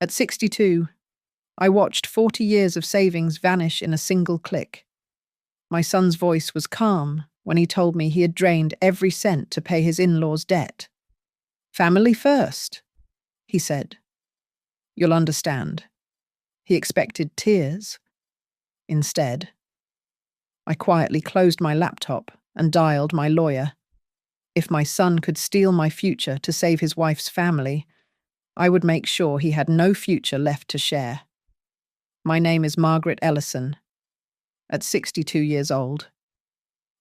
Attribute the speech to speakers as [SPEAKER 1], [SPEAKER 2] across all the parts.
[SPEAKER 1] At 62, I watched 40 years of savings vanish in a single click. My son's voice was calm when he told me he had drained every cent to pay his in-laws' debt. "Family first," he said. "You'll understand." He expected tears. Instead, I quietly closed my laptop and dialed my lawyer. If my son could steal my future to save his wife's family, I would make sure he had no future left to share. My name is Margaret Ellison. At 62 years old,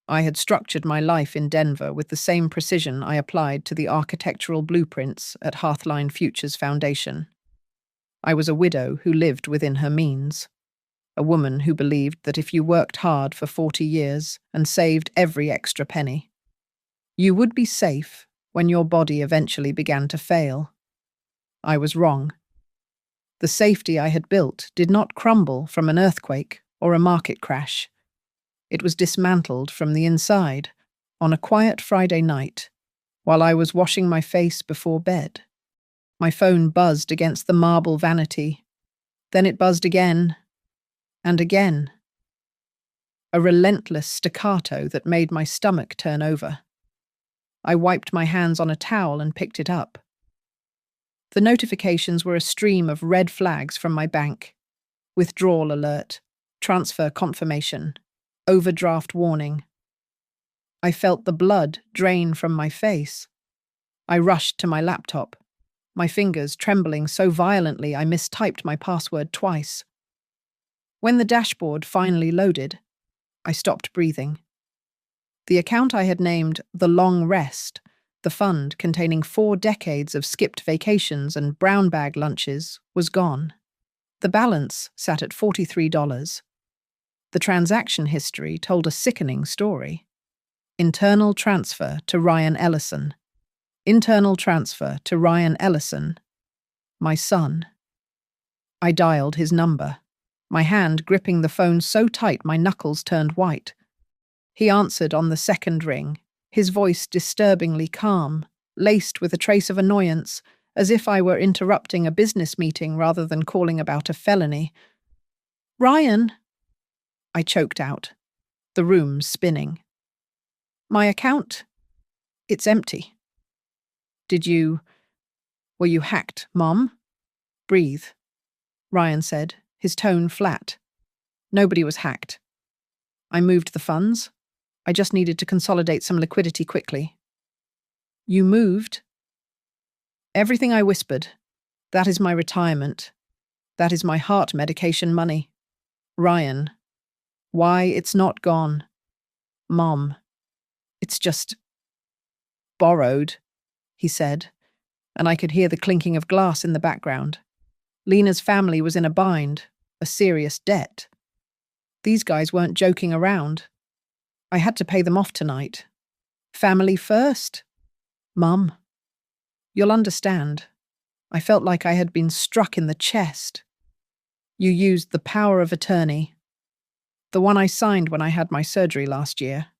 [SPEAKER 1] I had structured my life in Denver with the same precision I applied to the architectural blueprints at Hearthline Futures Foundation. I was a widow who lived within her means, a woman who believed that if you worked hard for 40 years and saved every extra penny, you would be safe when your body eventually began to fail. I was wrong. The safety I had built did not crumble from an earthquake or a market crash. It was dismantled from the inside on a quiet Friday night while I was washing my face before bed. My phone buzzed against the marble vanity. Then it buzzed again and again. A relentless staccato that made my stomach turn over. I wiped my hands on a towel and picked it up. The notifications were a stream of red flags from my bank. Withdrawal alert, transfer confirmation, overdraft warning. I felt the blood drain from my face. I rushed to my laptop, my fingers trembling so violently I mistyped my password twice. When the dashboard finally loaded, I stopped breathing. The account I had named The Long Rest, the fund containing 4 decades of skipped vacations and brown bag lunches, was gone. The balance sat at $43. The transaction history told a sickening story. Internal transfer to Ryan Ellison. Internal transfer to Ryan Ellison. My son. I dialed his number, my hand gripping the phone so tight my knuckles turned white. He answered on the second ring, his voice disturbingly calm, laced with a trace of annoyance, as if I were interrupting a business meeting rather than calling about a felony. "Ryan," I choked out, the room spinning. "My account? It's empty." Were you hacked, Mom?" "Breathe," Ryan said, his tone flat. "Nobody was hacked. I moved the funds. I just needed to consolidate some liquidity quickly." "You moved?" "Everything I whispered. That is my retirement. That is my heart medication money." "Ryan, why it's not gone?" "Mom, it's just borrowed," he said, and I could hear the clinking of glass in the background. Lena's family was in a bind, a serious debt. These guys weren't joking around. I had to pay them off tonight. Family first. "Mum, you'll understand. I felt like I had been struck in the chest. You used the power of attorney. The one I signed when I had my surgery last year.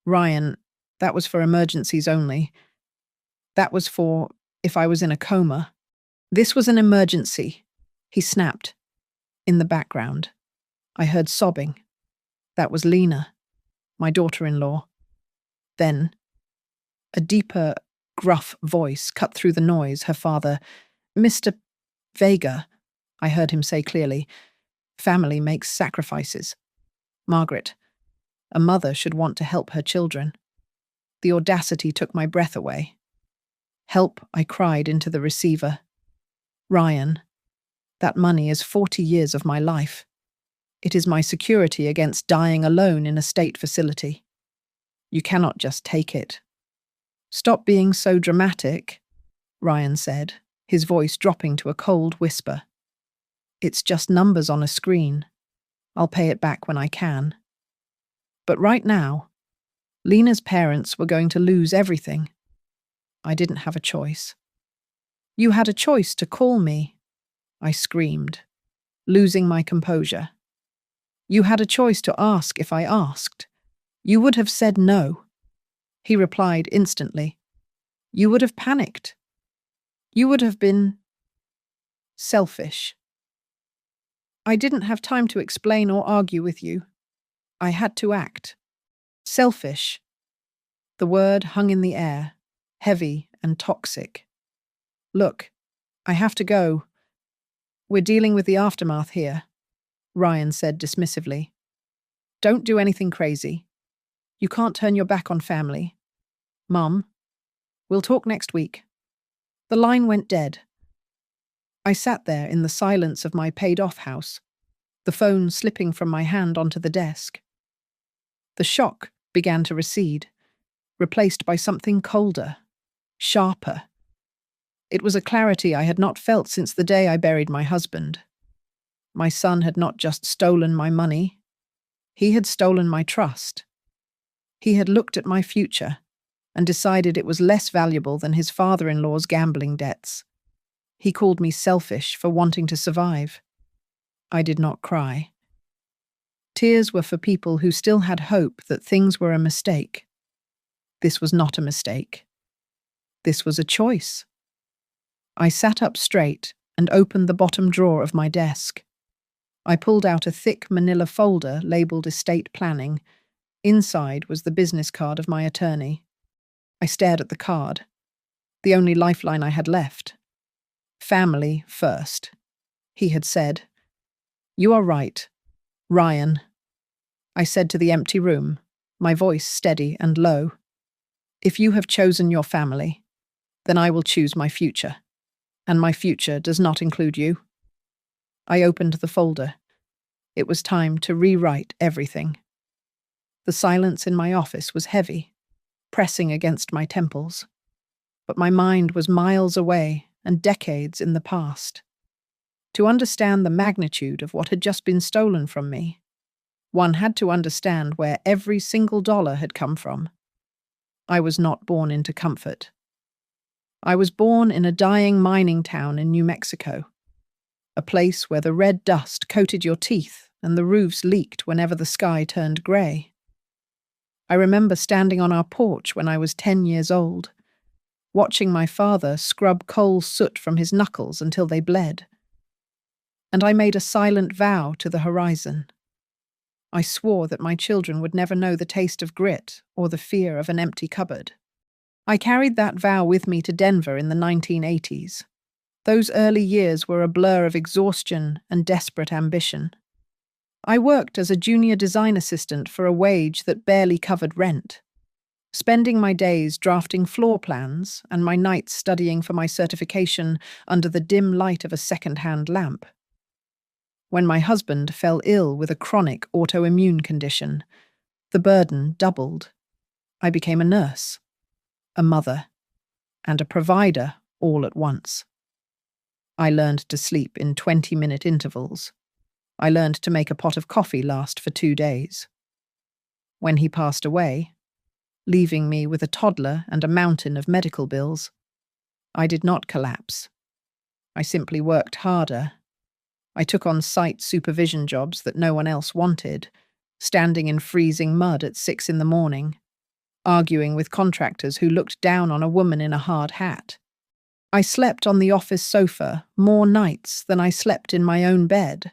[SPEAKER 1] Ryan, that was for emergencies only. That was for if I was in a coma. This was an emergency," he snapped. In the background, I heard sobbing. That was Lena, my daughter-in-law. Then, a deeper, gruff voice cut through the noise. Her father, "Mr. Vega," I heard him say clearly. "Family makes sacrifices. Margaret, a mother should want to help her children." The audacity took my breath away. "Help," I cried into the receiver. "Ryan, that money is 40 years of my life. It is my security against dying alone in a state facility. You cannot just take it." "Stop being so dramatic," Ryan said, his voice dropping to a cold whisper. "It's just numbers on a screen. I'll pay it back when I can." But right now, Lena's parents were going to lose everything. I didn't have a choice. "You had a choice to call me," I screamed, losing my composure. "You had a choice to ask if I asked. You would have said no." He replied instantly. "You would have panicked. You would have been Selfish. I didn't have time to explain or argue with you. I had to act. Selfish. The word hung in the air, heavy and toxic. Look, I have to go. We're dealing with the aftermath here, Ryan said dismissively. Don't do anything crazy. You can't turn your back on family. Mum, we'll talk next week. The line went dead. I sat there in the silence of my paid-off house, the phone slipping from my hand onto the desk. The shock began to recede, replaced by something colder, sharper. It was a clarity I had not felt since the day I buried my husband. My son had not just stolen my money, he had stolen my trust. He had looked at my future and decided it was less valuable than his father-in-law's gambling debts. He called me selfish for wanting to survive. I did not cry. Tears were for people who still had hope that things were a mistake. This was not a mistake. This was a choice. I sat up straight and opened the bottom drawer of my desk. I pulled out a thick manila folder labeled estate planning. Inside was the business card of my attorney. I stared at the card, the only lifeline I had left. Family first, he had said. You are right, Ryan, I said to the empty room, my voice steady and low. If you have chosen your family, then I will choose my future, and my future does not include you. I opened the folder. It was time to rewrite everything. The silence in my office was heavy, pressing against my temples. But my mind was miles away and decades in the past. To understand the magnitude of what had just been stolen from me, one had to understand where every single dollar had come from. I was not born into comfort. I was born in a dying mining town in New Mexico, a place where the red dust coated your teeth and the roofs leaked whenever the sky turned grey. I remember standing on our porch when I was 10 years old, watching my father scrub coal soot from his knuckles until they bled. And I made a silent vow to the horizon. I swore that my children would never know the taste of grit or the fear of an empty cupboard. I carried that vow with me to Denver in the 1980s. Those early years were a blur of exhaustion and desperate ambition. I worked as a junior design assistant for a wage that barely covered rent, spending my days drafting floor plans and my nights studying for my certification under the dim light of a second-hand lamp. When my husband fell ill with a chronic autoimmune condition, the burden doubled. I became a nurse, a mother, and a provider all at once. I learned to sleep in 20-minute intervals. I learned to make a pot of coffee last for 2 days. When he passed away, leaving me with a toddler and a mountain of medical bills, I did not collapse. I simply worked harder. I took on site supervision jobs that no one else wanted, standing in freezing mud at 6 a.m, arguing with contractors who looked down on a woman in a hard hat. I slept on the office sofa more nights than I slept in my own bed,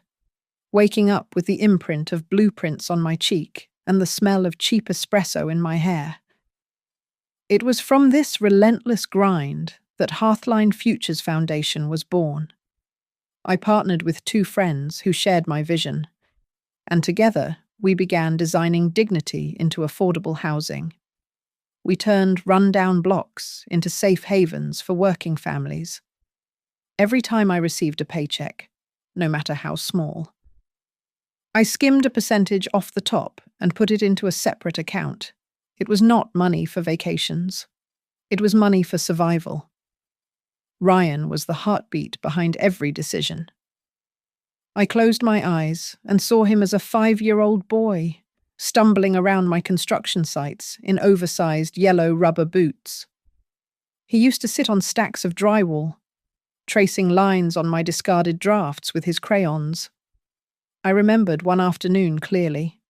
[SPEAKER 1] waking up with the imprint of blueprints on my cheek and the smell of cheap espresso in my hair. It was from this relentless grind that Hearthline Futures Foundation was born. I partnered with 2 friends who shared my vision, and together we began designing dignity into affordable housing. We turned run-down blocks into safe havens for working families. Every time I received a paycheck, no matter how small, I skimmed a percentage off the top and put it into a separate account. It was not money for vacations. It was money for survival. Ryan was the heartbeat behind every decision. I closed my eyes and saw him as a 5-year-old boy, stumbling around my construction sites in oversized yellow rubber boots. He used to sit on stacks of drywall, tracing lines on my discarded drafts with his crayons. I remembered one afternoon clearly.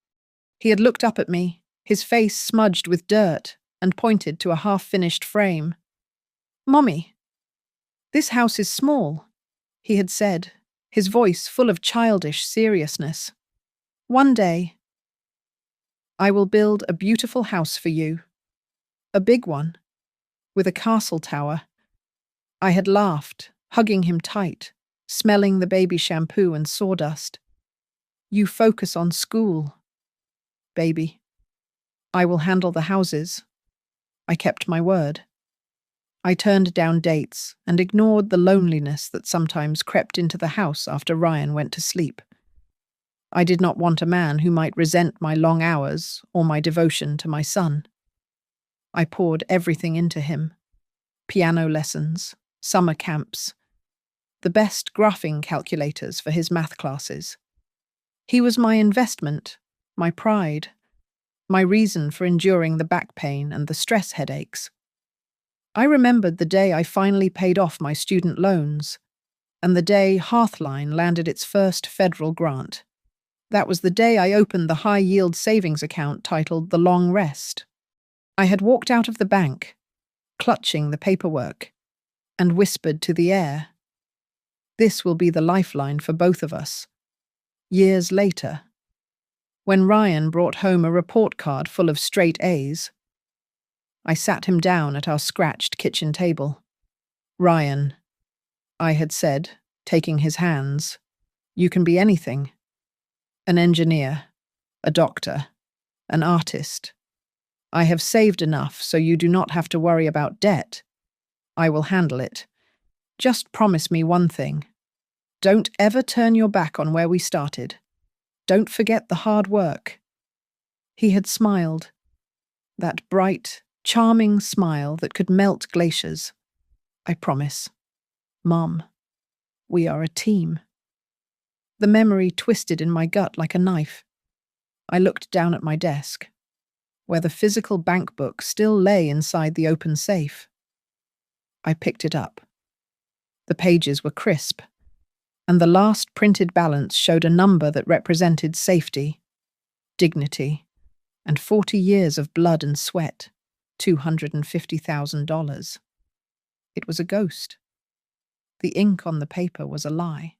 [SPEAKER 1] He had looked up at me, his face smudged with dirt, and pointed to a half-finished frame. "Mommy, this house is small. he had said, his voice full of childish seriousness. "One day, I will build a beautiful house for you. A big one, with a castle tower." I had laughed, hugging him tight, smelling the baby shampoo and sawdust. "You focus on school, baby. I will handle the houses." I kept my word. I turned down dates and ignored the loneliness that sometimes crept into the house after Ryan went to sleep. I did not want a man who might resent my long hours or my devotion to my son. I poured everything into him: piano lessons, summer camps, the best graphing calculators for his math classes. He was my investment, my pride, my reason for enduring the back pain and the stress headaches. I remembered the day I finally paid off my student loans, and the day Hearthline landed its first federal grant. That was the day I opened the high-yield savings account titled The Long Rest. I had walked out of the bank, clutching the paperwork, and whispered to the air, "This will be the lifeline for both of us." Years later, when Ryan brought home a report card full of straight A's, I sat him down at our scratched kitchen table. "Ryan," I had said, taking his hands, "you can be anything. An engineer, a doctor, an artist. I have saved enough so you do not have to worry about debt. I will handle it. Just promise me one thing. Don't ever turn your back on where we started. Don't forget the hard work." He had smiled, that bright, charming smile that could melt glaciers. "I promise. Mom, we are a team." The memory twisted in my gut like a knife. I looked down at my desk, where the physical bank book still lay inside the open safe. I picked it up. The pages were crisp, and the last printed balance showed a number that represented safety, dignity, and 40 years of blood and sweat, $250,000. It was a ghost. The ink on the paper was a lie.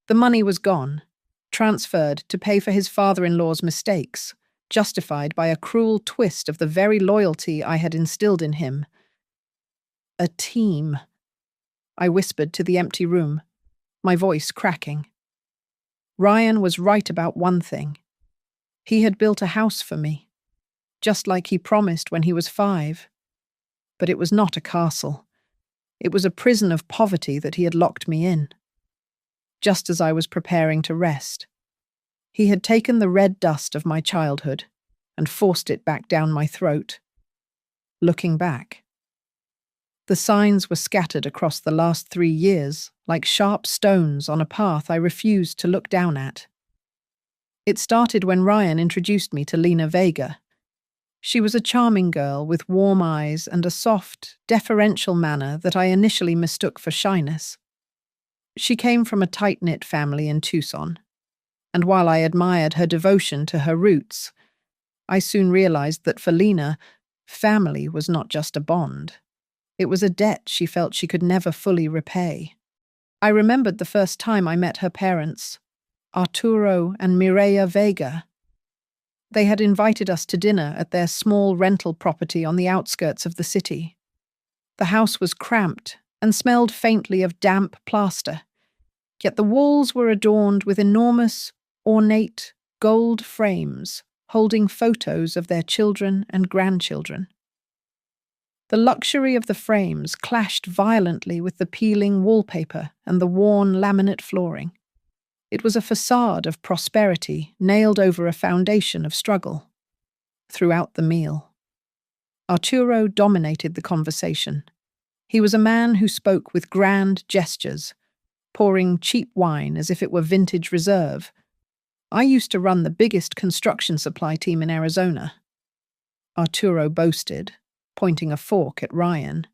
[SPEAKER 1] The money was gone, transferred to pay for his father-in-law's mistakes, justified by a cruel twist of the very loyalty I had instilled in him. "A team," I whispered to the empty room, my voice cracking. Ryan was right about one thing. He had built a house for me, just like he promised when he was 5. But it was not a castle. It was a prison of poverty that he had locked me in. Just as I was preparing to rest, he had taken the red dust of my childhood and forced it back down my throat. Looking back, the signs were scattered across the last 3 years like sharp stones on a path I refused to look down at. It started when Ryan introduced me to Lena Vega. She was a charming girl with warm eyes and a soft, deferential manner that I initially mistook for shyness. She came from a tight-knit family in Tucson, and while I admired her devotion to her roots, I soon realized that for Lena, family was not just a bond. It was a debt she felt she could never fully repay. I remembered the first time I met her parents, Arturo and Mireya Vega. They had invited us to dinner at their small rental property on the outskirts of the city. The house was cramped and smelled faintly of damp plaster, yet the walls were adorned with enormous, ornate, gold frames holding photos of their children and grandchildren. The luxury of the frames clashed violently with the peeling wallpaper and the worn laminate flooring. It was a facade of prosperity nailed over a foundation of struggle. Throughout the meal, Arturo dominated the conversation. He was a man who spoke with grand gestures, pouring cheap wine as if it were vintage reserve. "I used to run the biggest construction supply team in Arizona," Arturo boasted, pointing a fork at Ryan.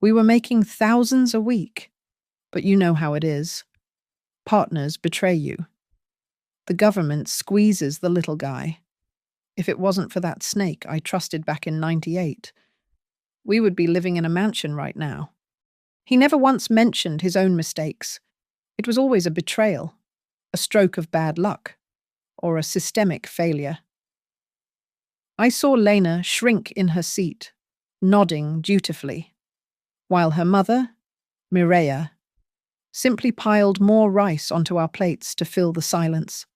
[SPEAKER 1] "We were making thousands a week, but you know how it is. Partners betray you. The government squeezes the little guy. If it wasn't for that snake I trusted back in '98, we would be living in a mansion right now." He never once mentioned his own mistakes, It was always a betrayal, a stroke of bad luck, or a systemic failure. I saw Lena shrink in her seat, nodding dutifully, while her mother, Mireia, simply piled more rice onto our plates to fill the silence.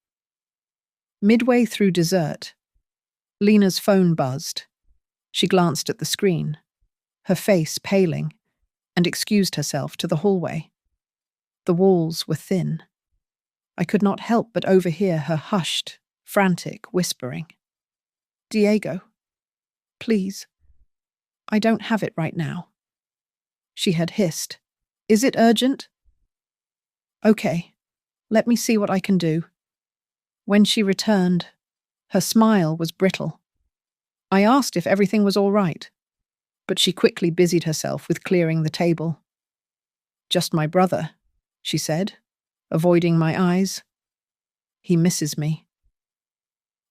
[SPEAKER 1] Midway through dessert, Lena's phone buzzed. She glanced at the screen, her face paling, and excused herself to the hallway. The walls were thin. I could not help but overhear her hushed, frantic whispering. "Diego, please. I don't have it right now." She had hissed. "Is it urgent?" "Okay, let me see what I can do." When she returned, her smile was brittle. I asked if everything was all right, but she quickly busied herself with clearing the table. "Just my brother," she said, avoiding my eyes. "He misses me."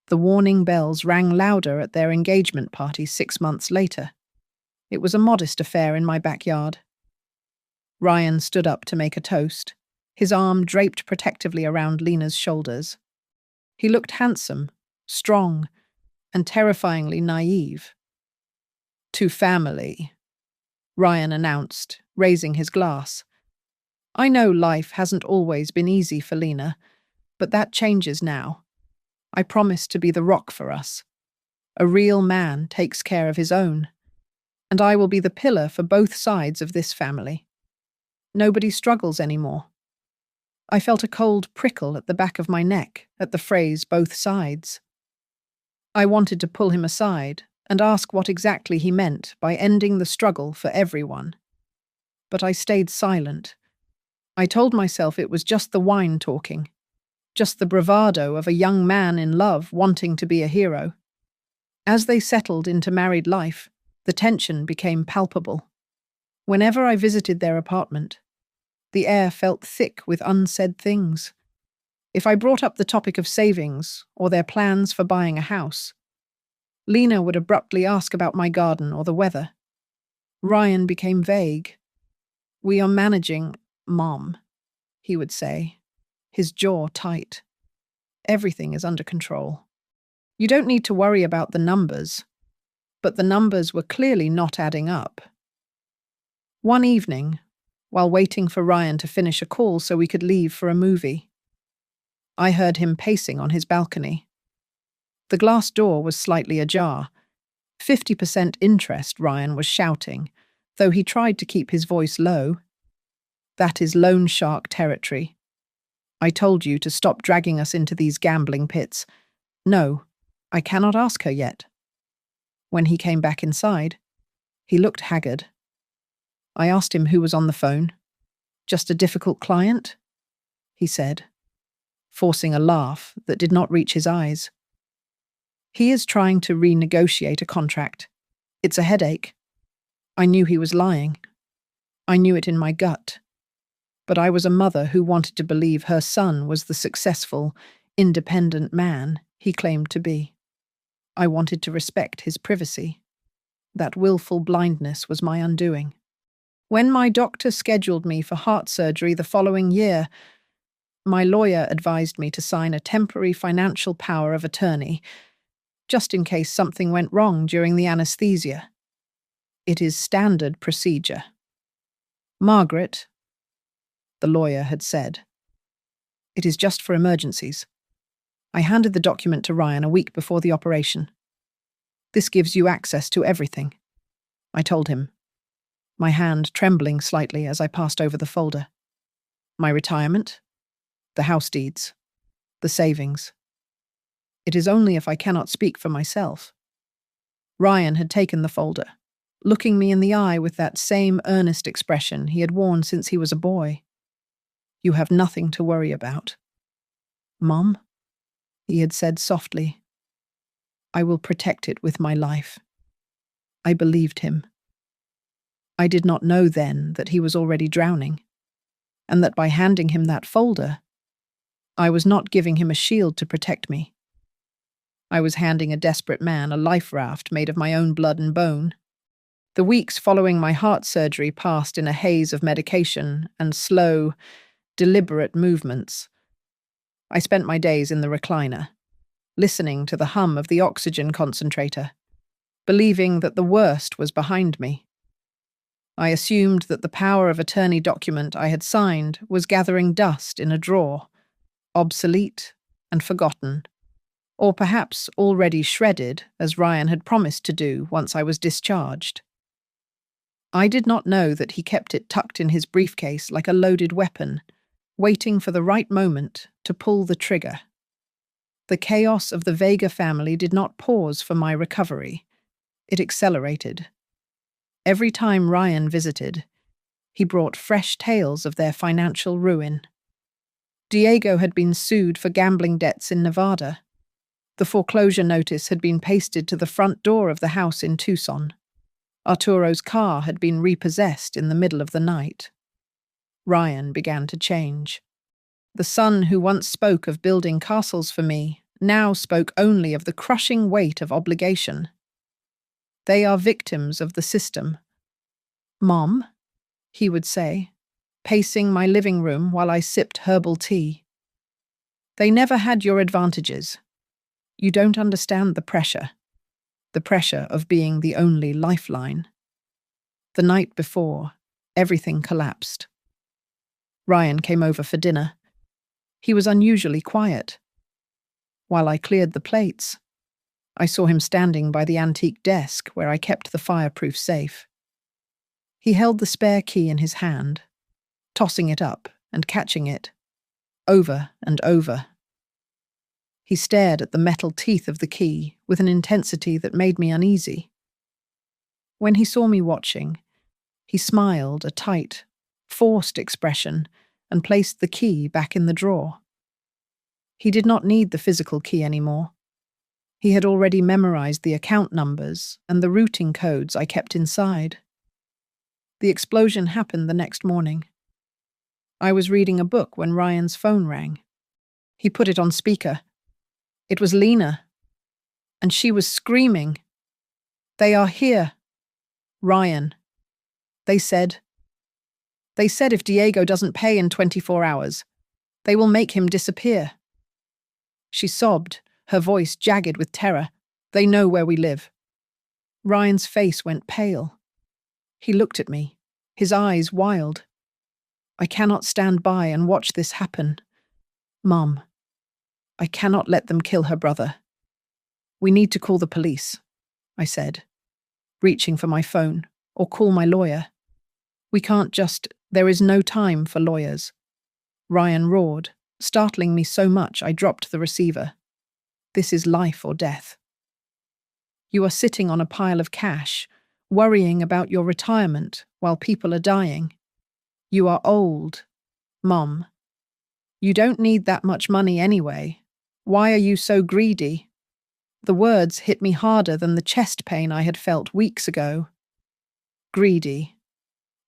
[SPEAKER 1] The warning bells rang louder at their engagement party 6 months later. It was a modest affair in my backyard. Ryan stood up to make a toast, his arm draped protectively around Lena's shoulders. He looked handsome, strong, and terrifyingly naive. "To family," Ryan announced, raising his glass. "I know life hasn't always been easy for Lena, but that changes now. I promise to be the rock for us. A real man takes care of his own, and I will be the pillar for both sides of this family. Nobody struggles anymore." I felt a cold prickle at the back of my neck at the phrase "both sides." I wanted to pull him aside and ask what exactly he meant by ending the struggle for everyone. But I stayed silent. I told myself it was just the wine talking, just the bravado of a young man in love wanting to be a hero. As they settled into married life, the tension became palpable. Whenever I visited their apartment, the air felt thick with unsaid things. If I brought up the topic of savings or their plans for buying a house, Lena would abruptly ask about my garden or the weather. Ryan became vague. "We are managing, Mom," he would say, his jaw tight. "Everything is under control. You don't need to worry about the numbers." But the numbers were clearly not adding up. One evening, while waiting for Ryan to finish a call so we could leave for a movie, I heard him pacing on his balcony. The glass door was slightly ajar. 50% interest, Ryan was shouting, though he tried to keep his voice low. "That is loan shark territory. I told you to stop dragging us into these gambling pits. No, I cannot ask her yet." When he came back inside, he looked haggard. I asked him who was on the phone. "Just a difficult client?" he said, forcing a laugh that did not reach his eyes. "He is trying to renegotiate a contract. It's a headache." I knew he was lying. I knew it in my gut. But I was a mother who wanted to believe her son was the successful, independent man he claimed to be. I wanted to respect his privacy. That willful blindness was my undoing. When my doctor scheduled me for heart surgery the following year, my lawyer advised me to sign a temporary financial power of attorney, just in case something went wrong during the anesthesia. It is standard procedure. "Margaret," the lawyer had said, "it is just for emergencies." I handed the document to Ryan a week before the operation. "This gives you access to everything," I told him, my hand trembling slightly as I passed over the folder. "My retirement, the house deeds, the savings. It is only if I cannot speak for myself." Ryan had taken the folder, looking me in the eye with that same earnest expression he had worn since he was a boy. "You have nothing to worry about, Mom," he had said softly. "I will protect it with my life." I believed him. I did not know then that he was already drowning, and that by handing him that folder, I was not giving him a shield to protect me. I was handing a desperate man a life raft made of my own blood and bone. The weeks following my heart surgery passed in a haze of medication and slow, deliberate movements. I spent my days in the recliner, listening to the hum of the oxygen concentrator, believing that the worst was behind me. I assumed that the power of attorney document I had signed was gathering dust in a drawer, obsolete and forgotten, or perhaps already shredded, as Ryan had promised to do once I was discharged. I did not know that he kept it tucked in his briefcase like a loaded weapon, waiting for the right moment to pull the trigger. The chaos of the Vega family did not pause for my recovery. It accelerated. Every time Ryan visited, he brought fresh tales of their financial ruin. Diego had been sued for gambling debts in Nevada. The foreclosure notice had been pasted to the front door of the house in Tucson. Arturo's car had been repossessed in the middle of the night. Ryan began to change. The son who once spoke of building castles for me now spoke only of the crushing weight of obligation. They are victims of the system. Mom, he would say, pacing my living room while I sipped herbal tea. They never had your advantages. You don't understand the pressure of being the only lifeline. The night before, everything collapsed. Ryan came over for dinner. He was unusually quiet. While I cleared the plates, I saw him standing by the antique desk where I kept the fireproof safe. He held the spare key in his hand, tossing it up and catching it, over and over. He stared at the metal teeth of the key with an intensity that made me uneasy. When he saw me watching, he smiled a tight, forced expression and placed the key back in the drawer. He did not need the physical key anymore. He had already memorized the account numbers and the routing codes I kept inside. The explosion happened the next morning. I was reading a book when Ryan's phone rang. He put it on speaker. It was Lena, and she was screaming, "They are here. Ryan. They said if Diego doesn't pay in 24 hours, they will make him disappear." She sobbed, her voice jagged with terror. "They know where we live." Ryan's face went pale. He looked at me, his eyes wild. "I cannot stand by and watch this happen. Mom, I cannot let them kill her brother. We need to call the police," I said, reaching for my phone, "or call my lawyer. We can't there is no time for lawyers." Ryan roared, startling me so much I dropped the receiver. "This is life or death. You are sitting on a pile of cash, worrying about your retirement while people are dying. You are old, Mom. You don't need that much money anyway. Why are you so greedy?" The words hit me harder than the chest pain I had felt weeks ago. Greedy.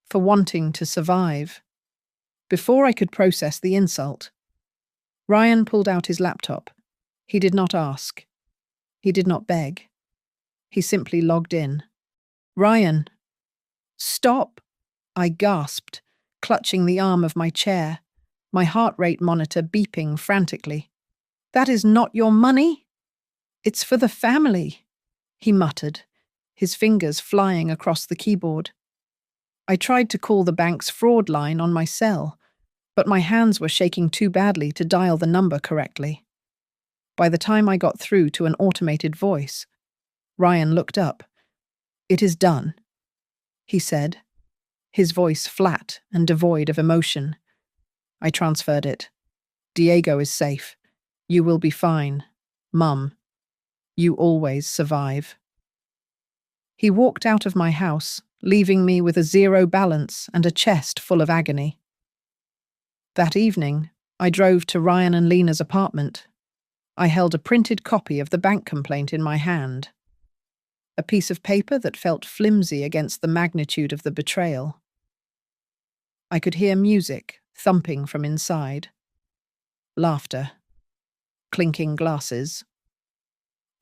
[SPEAKER 1] For wanting to survive. Before I could process the insult, Ryan pulled out his laptop. He did not ask. He did not beg. He simply logged in. "Ryan, stop!" I gasped, clutching the arm of my chair, my heart rate monitor beeping frantically. "That is not your money. It's for the family," he muttered, his fingers flying across the keyboard. I tried to call the bank's fraud line on my cell, but my hands were shaking too badly to dial the number correctly. By the time I got through to an automated voice, Ryan looked up. "It is done," he said, his voice flat and devoid of emotion. I transferred it. "Diego is safe. You will be fine. Mum. You always survive." He walked out of my house, leaving me with a zero balance and a chest full of agony. That evening, I drove to Ryan and Lena's apartment. I held a printed copy of the bank complaint in my hand. A piece of paper that felt flimsy against the magnitude of the betrayal. I could hear music thumping from inside. Laughter. Clinking glasses.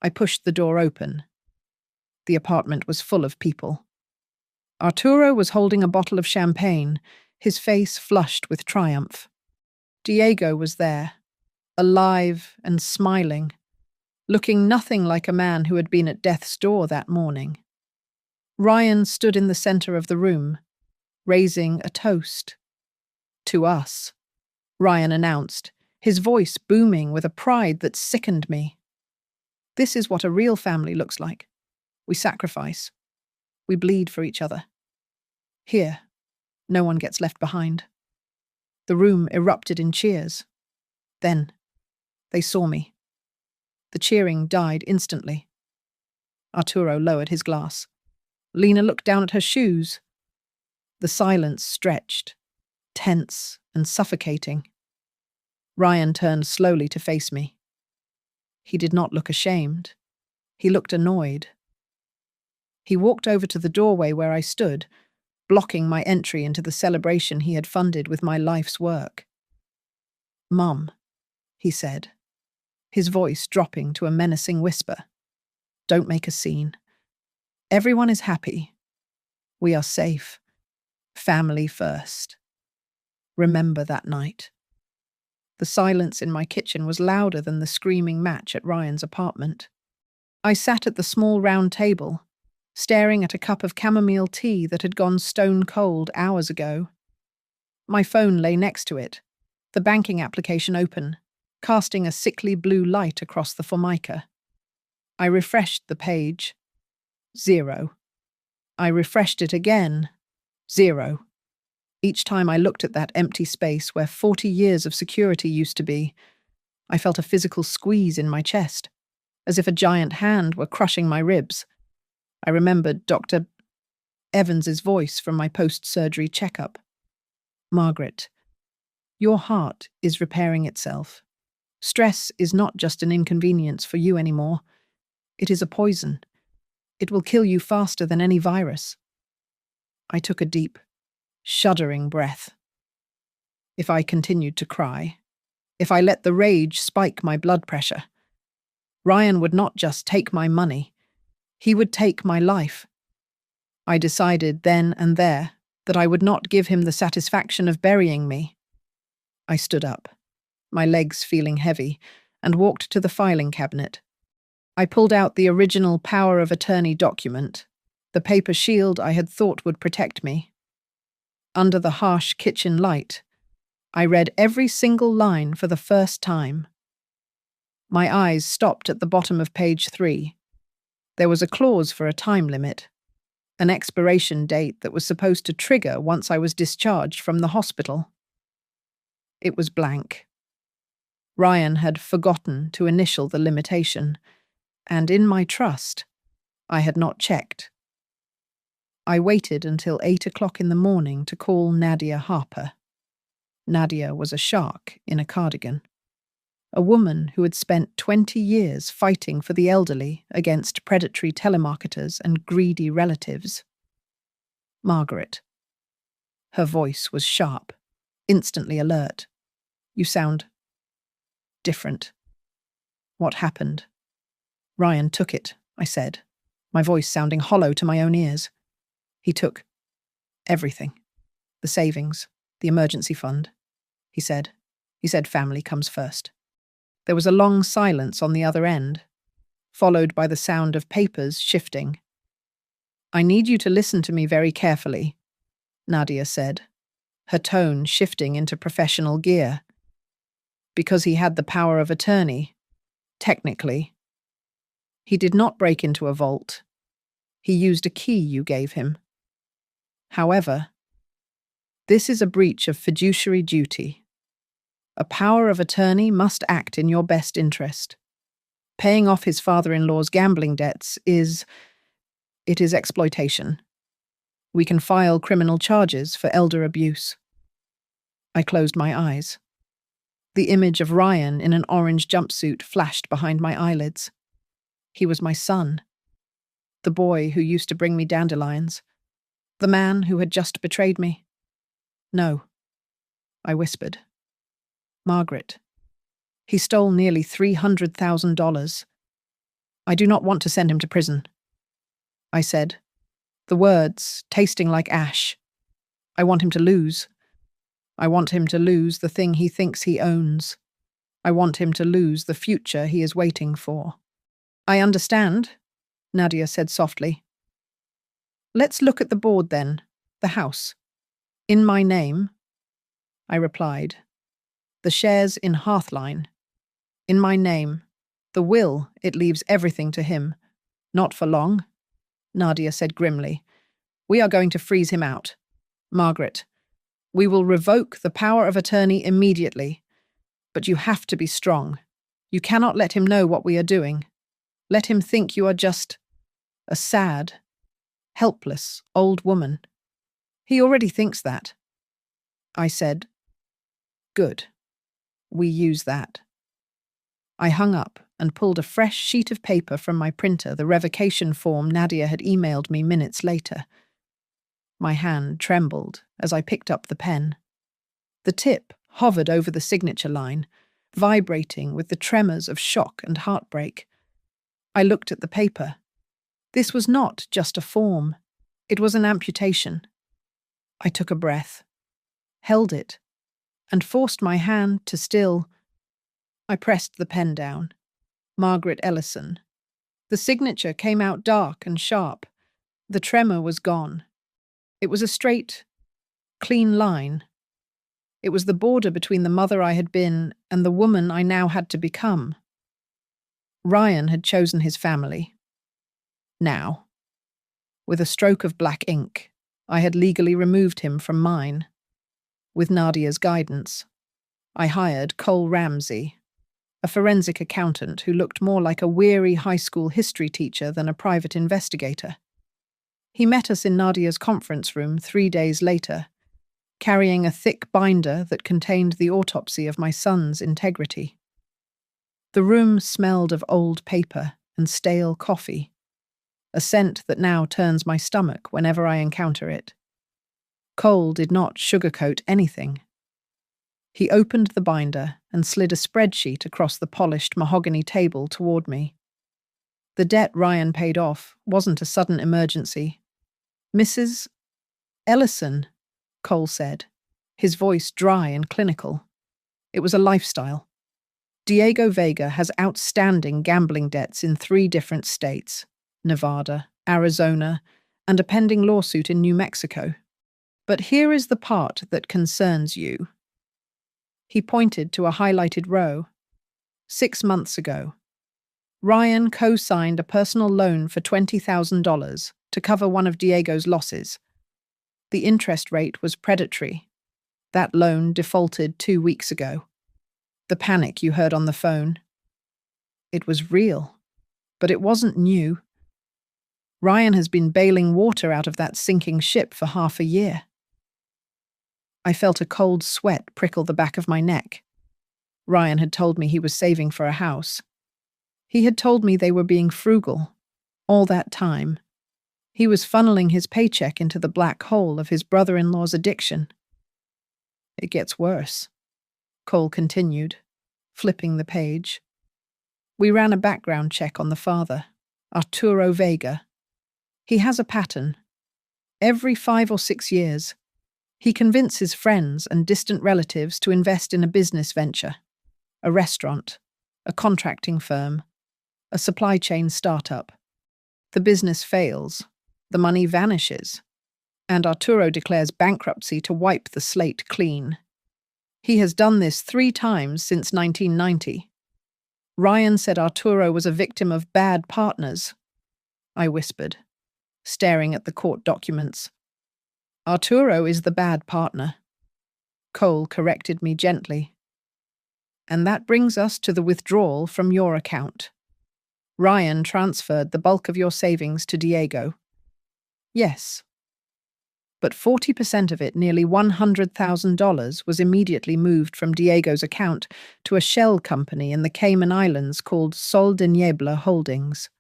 [SPEAKER 1] I pushed the door open. The apartment was full of people. Arturo was holding a bottle of champagne, his face flushed with triumph. Diego was there, alive and smiling, looking nothing like a man who had been at death's door that morning. Ryan stood in the center of the room, raising a toast. "To us," Ryan announced, his voice booming with a pride that sickened me. "This is what a real family looks like. We sacrifice. We bleed for each other. Here, no one gets left behind." The room erupted in cheers. Then, they saw me. The cheering died instantly. Arturo lowered his glass. Lena looked down at her shoes. The silence stretched, tense and suffocating. Ryan turned slowly to face me. He did not look ashamed. He looked annoyed. He walked over to the doorway where I stood, blocking my entry into the celebration he had funded with my life's work. "Mum," he said, his voice dropping to a menacing whisper. "Don't make a scene. Everyone is happy. We are safe. Family first. Remember that night." The silence in my kitchen was louder than the screaming match at Ryan's apartment. I sat at the small round table, staring at a cup of chamomile tea that had gone stone cold hours ago. My phone lay next to it, the banking application open, casting a sickly blue light across the formica. I refreshed the page. 0. I refreshed it again. 0. Each time I looked at that empty space where 40 years of security used to be, I felt a physical squeeze in my chest, as if a giant hand were crushing my ribs. I remembered Dr. Evans's voice from my post-surgery checkup. "Margaret, your heart is repairing itself. Stress is not just an inconvenience for you anymore. It is a poison. It will kill you faster than any virus." I took a deep, shuddering breath. If I continued to cry, if I let the rage spike my blood pressure, Ryan would not just take my money, he would take my life. I decided then and there that I would not give him the satisfaction of burying me. I stood up, my legs feeling heavy, and walked to the filing cabinet. I pulled out the original power of attorney document, the paper shield I had thought would protect me. Under the harsh kitchen light, I read every single line for the first time. My eyes stopped at the bottom of page 3. There was a clause for a time limit, an expiration date that was supposed to trigger once I was discharged from the hospital. It was blank. Ryan had forgotten to initial the limitation, and in my trust, I had not checked. I waited until 8 o'clock in the morning to call Nadia Harper. Nadia was a shark in a cardigan. A woman who had spent 20 years fighting for the elderly against predatory telemarketers and greedy relatives. "Margaret." Her voice was sharp, instantly alert. "You sound different. What happened?" "Ryan took it," I said, my voice sounding hollow to my own ears. "He took everything. The savings, the emergency fund," he said. He said family comes first. There was a long silence on the other end, followed by the sound of papers shifting. "I need you to listen to me very carefully," Nadia said, her tone shifting into professional gear. "Because he had the power of attorney, technically. He did not break into a vault. He used a key you gave him. However, this is a breach of fiduciary duty. A power of attorney must act in your best interest. Paying off his father-in-law's gambling debts is exploitation. We can file criminal charges for elder abuse." I closed my eyes. The image of Ryan in an orange jumpsuit flashed behind my eyelids. He was my son. The boy who used to bring me dandelions. The man who had just betrayed me. "No," I whispered. "Margaret, he stole nearly $300,000. I do not want to send him to prison," I said, the words tasting like ash. "I want him to lose. I want him to lose the thing he thinks he owns. I want him to lose the future he is waiting for. I understand, Nadia said softly. Let's look at the board then, the house. In my name, I replied. The shares in Hearthline. In my name. The will, it leaves everything to him. Not for long, Nadia said grimly. We are going to freeze him out. Margaret, we will revoke the power of attorney immediately. But you have to be strong. You cannot let him know what we are doing. Let him think you are just a sad, helpless old woman. He already thinks that. I said, Good. We use that. I hung up and pulled a fresh sheet of paper from my printer, the revocation form Nadia had emailed me minutes later. My hand trembled as I picked up the pen. The tip hovered over the signature line, vibrating with the tremors of shock and heartbreak. I looked at the paper. This was not just a form. It was an amputation. I took a breath, held it, and forced my hand to still. I pressed the pen down. Margaret Ellison. The signature came out dark and sharp. The tremor was gone. It was a straight, clean line. It was the border between the mother I had been and the woman I now had to become. Ryan had chosen his family. Now, with a stroke of black ink, I had legally removed him from mine. With Nadia's guidance, I hired Cole Ramsey, a forensic accountant who looked more like a weary high school history teacher than a private investigator. He met us in Nadia's conference room 3 days later, carrying a thick binder that contained the autopsy of my son's integrity. The room smelled of old paper and stale coffee, a scent that now turns my stomach whenever I encounter it. Cole did not sugarcoat anything. He opened the binder and slid a spreadsheet across the polished mahogany table toward me. The debt Ryan paid off wasn't a sudden emergency. Mrs. Ellison, Cole said, his voice dry and clinical. It was a lifestyle. Diego Vega has outstanding gambling debts in 3 different states, Nevada, Arizona, and a pending lawsuit in New Mexico. But here is the part that concerns you. He pointed to a highlighted row. 6 months ago, Ryan co-signed a personal loan for $20,000 to cover one of Diego's losses. The interest rate was predatory. That loan defaulted 2 weeks ago. The panic you heard on the phone. It was real, but it wasn't new. Ryan has been bailing water out of that sinking ship for half a year. I felt a cold sweat prickle the back of my neck. Ryan had told me he was saving for a house. He had told me they were being frugal. All that time, he was funneling his paycheck into the black hole of his brother-in-law's addiction. It gets worse, Cole continued, flipping the page. We ran a background check on the father, Arturo Vega. He has a pattern. Every 5 or 6 years, he convinces friends and distant relatives to invest in a business venture, a restaurant, a contracting firm, a supply chain startup. The business fails, the money vanishes, and Arturo declares bankruptcy to wipe the slate clean. He has done this 3 times since 1990. Ryan said Arturo was a victim of bad partners. I whispered, staring at the court documents. Arturo is the bad partner. Cole corrected me gently. And that brings us to the withdrawal from your account. Ryan transferred the bulk of your savings to Diego. Yes. But 40% of it, nearly $100,000, was immediately moved from Diego's account to a shell company in the Cayman Islands called Sol de Niebla Holdings.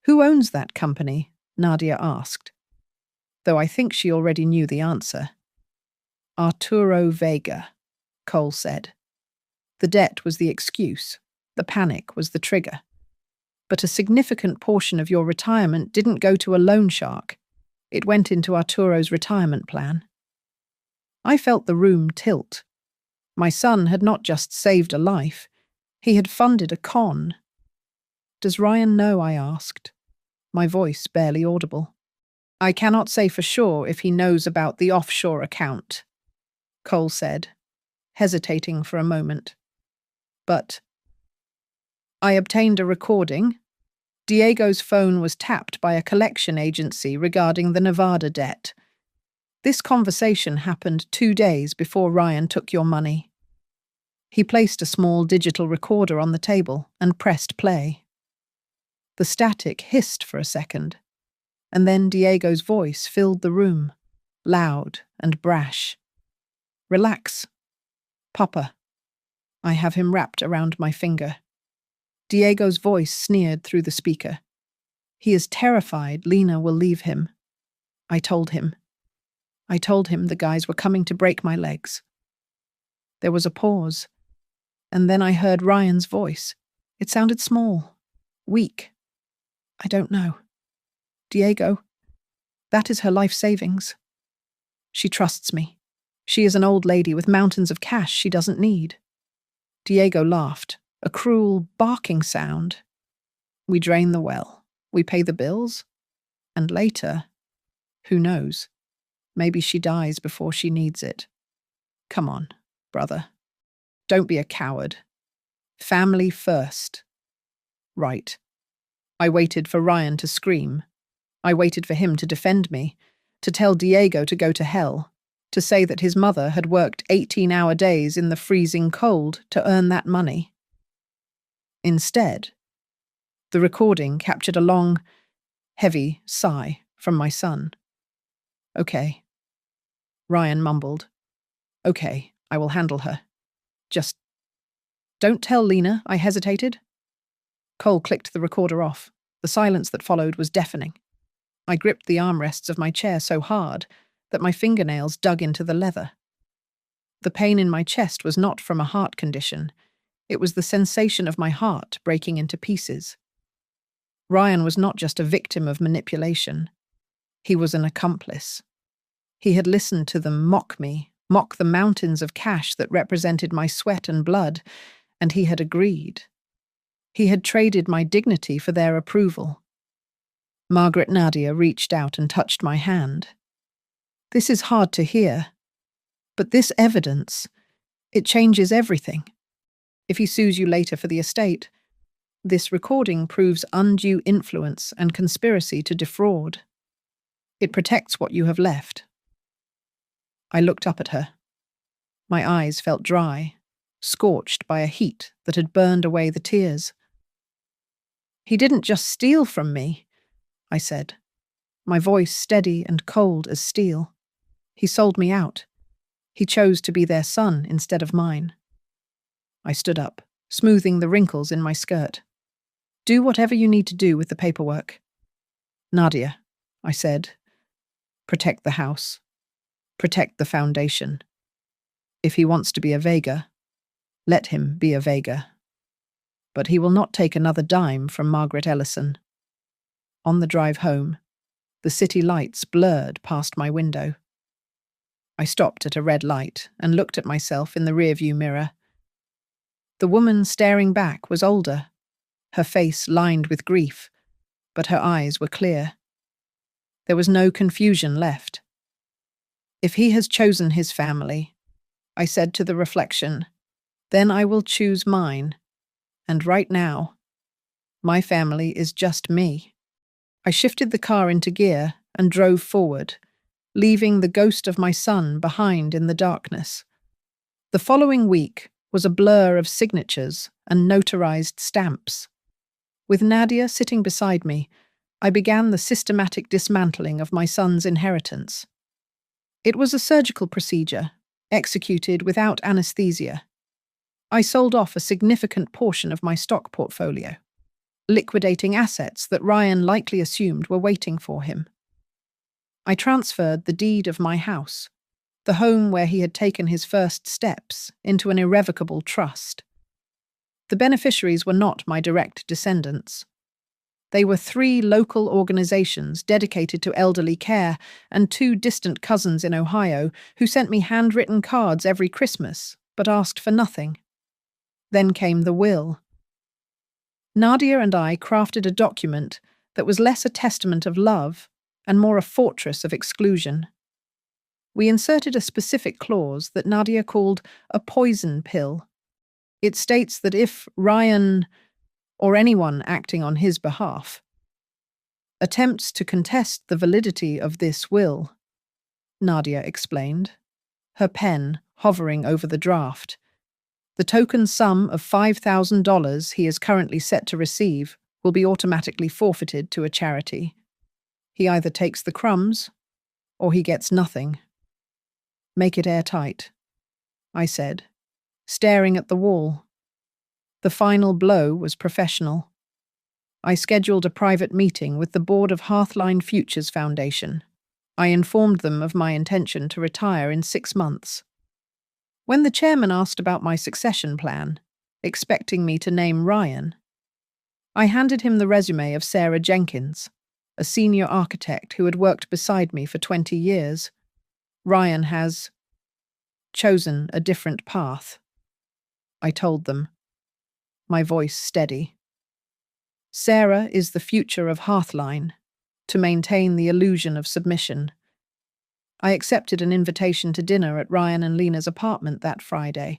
[SPEAKER 1] Who owns that company? Nadia asked, though I think she already knew the answer. Arturo Vega, Cole said. The debt was the excuse. The panic was the trigger. But a significant portion of your retirement didn't go to a loan shark. It went into Arturo's retirement plan. I felt the room tilt. My son had not just saved a life, he had funded a con. "Does Ryan know?" I asked, my voice barely audible. "I cannot say for sure if he knows about the offshore account," Cole said, hesitating for a moment. "But I obtained a recording. Diego's phone was tapped by a collection agency regarding the Nevada debt. This conversation happened 2 days before Ryan took your money." He placed a small digital recorder on the table and pressed play. The static hissed for a second, and then Diego's voice filled the room, loud and brash. "Relax, Papa. I have him wrapped around my finger." Diego's voice sneered through the speaker. "He is terrified Lena will leave him. I told him. I told him the guys were coming to break my legs." There was a pause, and then I heard Ryan's voice. It sounded small, weak. "I don't know. Diego, that is her life savings. She trusts me. She is an old lady with mountains of cash she doesn't need." Diego laughed, a cruel, barking sound. "We drain the well. We pay the bills. And later, who knows? Maybe she dies before she needs it. Come on, brother. Don't be a coward. Family first." Right. I waited for Ryan to scream. I waited for him to defend me, to tell Diego to go to hell, to say that his mother had worked 18-hour days in the freezing cold to earn that money. Instead, the recording captured a long, heavy sigh from my son. "Okay," Ryan mumbled. "Okay, I will handle her. Just don't tell Lena," I hesitated. Cole clicked the recorder off. The silence that followed was deafening. I gripped the armrests of my chair so hard that my fingernails dug into the leather. The pain in my chest was not from a heart condition. It was the sensation of my heart breaking into pieces. Ryan was not just a victim of manipulation. He was an accomplice. He had listened to them mock me, mock the mountains of cash that represented my sweat and blood, and he had agreed. He had traded my dignity for their approval. Margaret Nadia reached out and touched my hand. "This is hard to hear, but this evidence, it changes everything. If he sues you later for the estate, this recording proves undue influence and conspiracy to defraud. It protects what you have left." I looked up at her. My eyes felt dry, scorched by a heat that had burned away the tears. "He didn't just steal from me," I said, my voice steady and cold as steel. "He sold me out. He chose to be their son instead of mine." I stood up, smoothing the wrinkles in my skirt. "Do whatever you need to do with the paperwork." "Nadia," I said, "protect the house. Protect the foundation. If he wants to be a Vega, let him be a Vega. But he will not take another dime from Margaret Ellison." On the drive home, the city lights blurred past my window. I stopped at a red light and looked at myself in the rearview mirror. The woman staring back was older, her face lined with grief, but her eyes were clear. There was no confusion left. "If he has chosen his family," I said to the reflection, "then I will choose mine. And right now, my family is just me." I shifted the car into gear and drove forward, leaving the ghost of my son behind in the darkness. The following week was a blur of signatures and notarized stamps. With Nadia sitting beside me, I began the systematic dismantling of my son's inheritance. It was a surgical procedure, executed without anesthesia. I sold off a significant portion of my stock portfolio, liquidating assets that Ryan likely assumed were waiting for him. I transferred the deed of my house, the home where he had taken his first steps, into an irrevocable trust. The beneficiaries were not my direct descendants. They were 3 local organizations dedicated to elderly care and 2 distant cousins in Ohio who sent me handwritten cards every Christmas, but asked for nothing. Then came the will. Nadia and I crafted a document that was less a testament of love and more a fortress of exclusion. We inserted a specific clause that Nadia called a poison pill. It states that if Ryan, or anyone acting on his behalf, attempts to contest the validity of this will, Nadia explained, her pen hovering over the draft, the token sum of $5,000 he is currently set to receive will be automatically forfeited to a charity. He either takes the crumbs, or he gets nothing. Make it airtight, I said, staring at the wall. The final blow was professional. I scheduled a private meeting with the board of Hearthline Futures Foundation. I informed them of my intention to retire in 6 months. When the chairman asked about my succession plan, expecting me to name Ryan, I handed him the resume of Sarah Jenkins, a senior architect who had worked beside me for 20 years. Ryan has chosen a different path, I told them, my voice steady. Sarah is the future of Hearthline, to maintain the illusion of submission. I accepted an invitation to dinner at Ryan and Lena's apartment that Friday.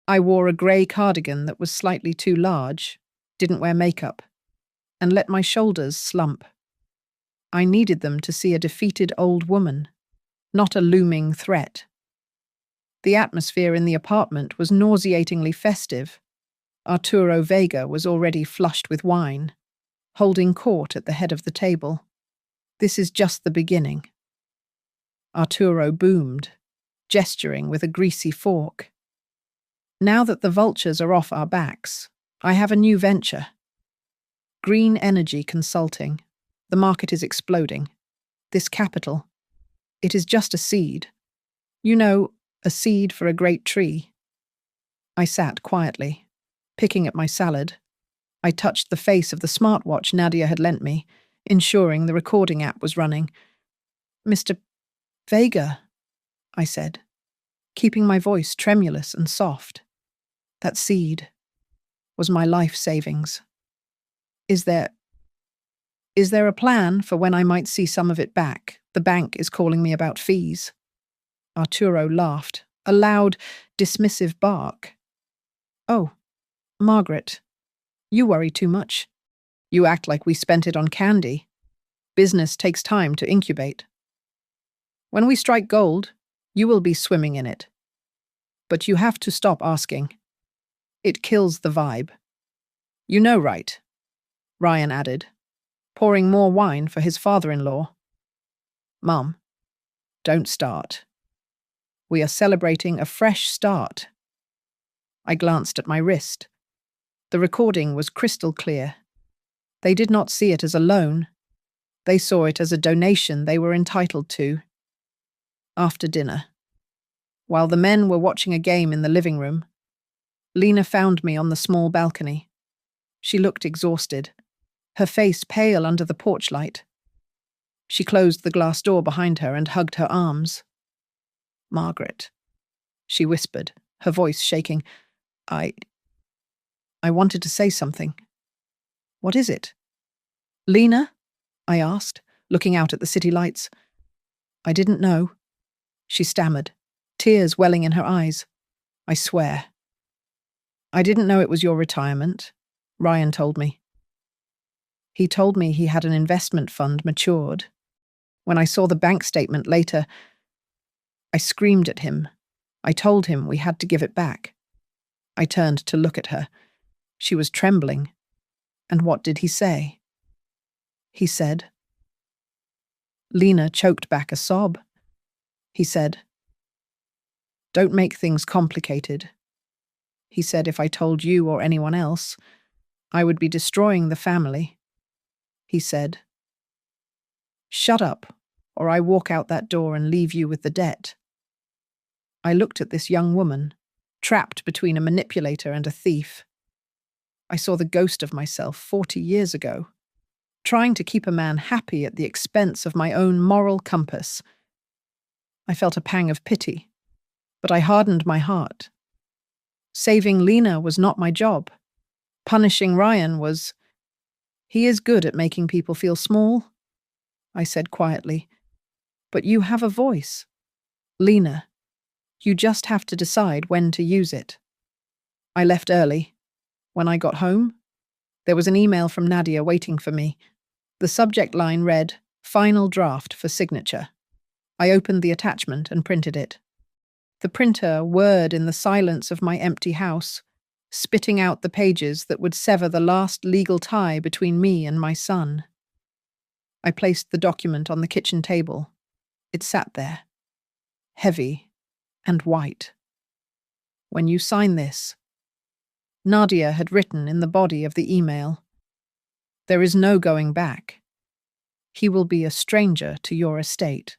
[SPEAKER 1] I wore a grey cardigan that was slightly too large, didn't wear makeup, and let my shoulders slump. I needed them to see a defeated old woman, not a looming threat. The atmosphere in the apartment was nauseatingly festive. Arturo Vega was already flushed with wine, holding court at the head of the table. This is just the beginning. Arturo boomed, gesturing with a greasy fork. Now that the vultures are off our backs, I have a new venture. Green energy consulting. The market is exploding. This capital, it is just a seed. You know, a seed for a great tree. I sat quietly, picking at my salad. I touched the face of the smartwatch Nadia had lent me, ensuring the recording app was running. Mr. Vega, I said, keeping my voice tremulous and soft. That seed was my life savings. Is there a plan for when I might see some of it back? The bank is calling me about fees. Arturo laughed, a loud, dismissive bark. Oh, Margaret, you worry too much. You act like we spent it on candy. Business takes time to incubate. When we strike gold, you will be swimming in it. But you have to stop asking. It kills the vibe. You know, right? Ryan added, pouring more wine for his father-in-law. Mum, don't start. We are celebrating a fresh start. I glanced at my wrist. The recording was crystal clear. They did not see it as a loan. They saw it as a donation they were entitled to. After dinner, while the men were watching a game in the living room, Lena found me on the small balcony. She looked exhausted, her face pale under the porch light. She closed the glass door behind her and hugged her arms. Margaret, she whispered, her voice shaking. I wanted to say something. What is it? Lena? I asked, looking out at the city lights. I didn't know. She stammered, tears welling in her eyes. I swear. I didn't know it was your retirement, Ryan told me. He told me he had an investment fund matured. When I saw the bank statement later, I screamed at him. I told him we had to give it back. I turned to look at her. She was trembling. And what did he say? He said. Lena choked back a sob. He said, "Don't make things complicated." He said if I told you or anyone else, I would be destroying the family. He said, "Shut up, or I walk out that door and leave you with the debt." I looked at this young woman, trapped between a manipulator and a thief. I saw the ghost of myself 40 years ago. trying to keep a man happy at the expense of my own moral compass. I felt a pang of pity, but I hardened my heart. Saving Lena was not my job. Punishing Ryan was. He is good at making people feel small, I said quietly. But you have a voice. Lena, you just have to decide when to use it. I left early. When I got home, there was an email from Nadia waiting for me. The subject line read, "Final draft for signature." I opened the attachment and printed it. The printer whirred in the silence of my empty house, spitting out the pages that would sever the last legal tie between me and my son. I placed the document on the kitchen table. It sat there, heavy and white. "When you sign this," Nadia had written in the body of the email, "there is no going back. He will be a stranger to your estate."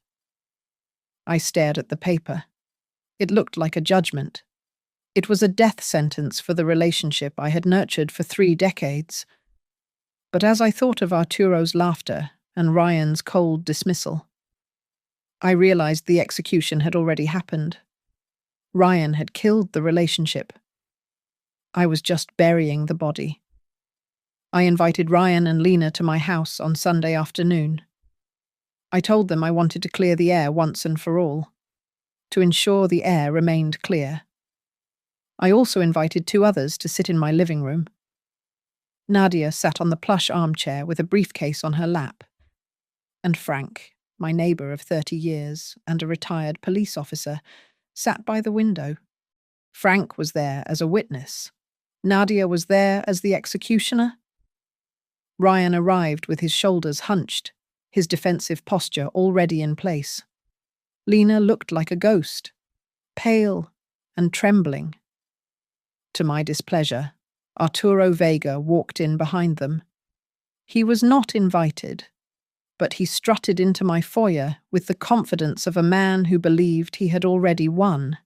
[SPEAKER 1] I stared at the paper. It looked like a judgment. It was a death sentence for the relationship I had nurtured for 3 decades. But as I thought of Arturo's laughter and Ryan's cold dismissal, I realized the execution had already happened. Ryan had killed the relationship. I was just burying the body. I invited Ryan and Lena to my house on Sunday afternoon. I told them I wanted to clear the air once and for all, to ensure the air remained clear. I also invited 2 others to sit in my living room. Nadia sat on the plush armchair with a briefcase on her lap, and Frank, my neighbour of 30 years and a retired police officer, sat by the window. Frank was there as a witness. Nadia was there as the executioner. Ryan arrived with his shoulders hunched, his defensive posture already in place. Lena looked like a ghost, pale and trembling. To my displeasure, Arturo Vega walked in behind them. He was not invited, but he strutted into my foyer with the confidence of a man who believed he had already won.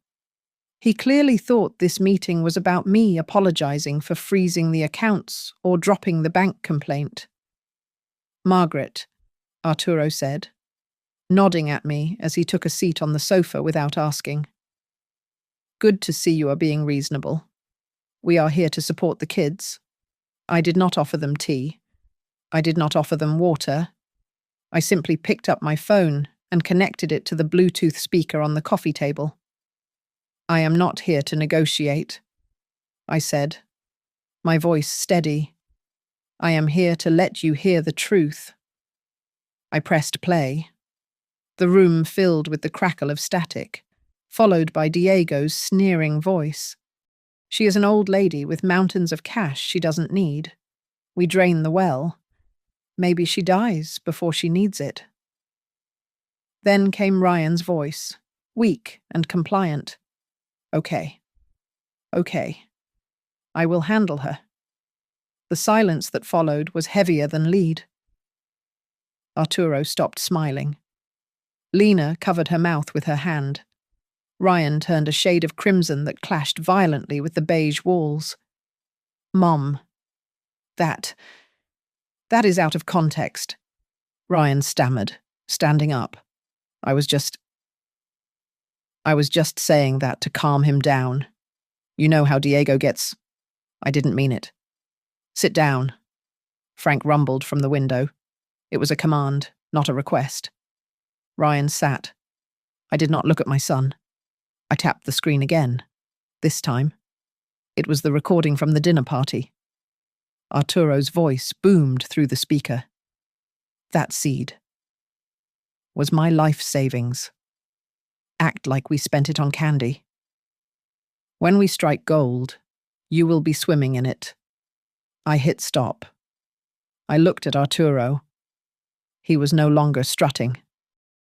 [SPEAKER 1] He clearly thought this meeting was about me apologizing for freezing the accounts or dropping the bank complaint. "Margaret," Arturo said, nodding at me as he took a seat on the sofa without asking. "Good to see you are being reasonable. We are here to support the kids. I did not offer them tea. I did not offer them water. I simply picked up my phone and connected it to the Bluetooth speaker on the coffee table. I am not here to negotiate," I said, my voice steady. "I am here to let you hear the truth." I pressed play. The room filled with the crackle of static, followed by Diego's sneering voice. "She is an old lady with mountains of cash she doesn't need. We drain the well. Maybe she dies before she needs it." Then came Ryan's voice, weak and compliant. Okay. I will handle her." The silence that followed was heavier than lead. Arturo stopped smiling. Lena covered her mouth with her hand. Ryan turned a shade of crimson that clashed violently with the beige walls. "Mom, that is out of context," Ryan stammered, standing up. I was just saying that to calm him down. You know how Diego gets. I didn't mean it." "Sit down," Frank rumbled from the window. It was a command, not a request. Ryan sat. I did not look at my son. I tapped the screen again. This time, it was the recording from the dinner party. Arturo's voice boomed through the speaker. "That seed was my life savings. Act like we spent it on candy. When we strike gold, you will be swimming in it." I hit stop. I looked at Arturo. He was no longer strutting.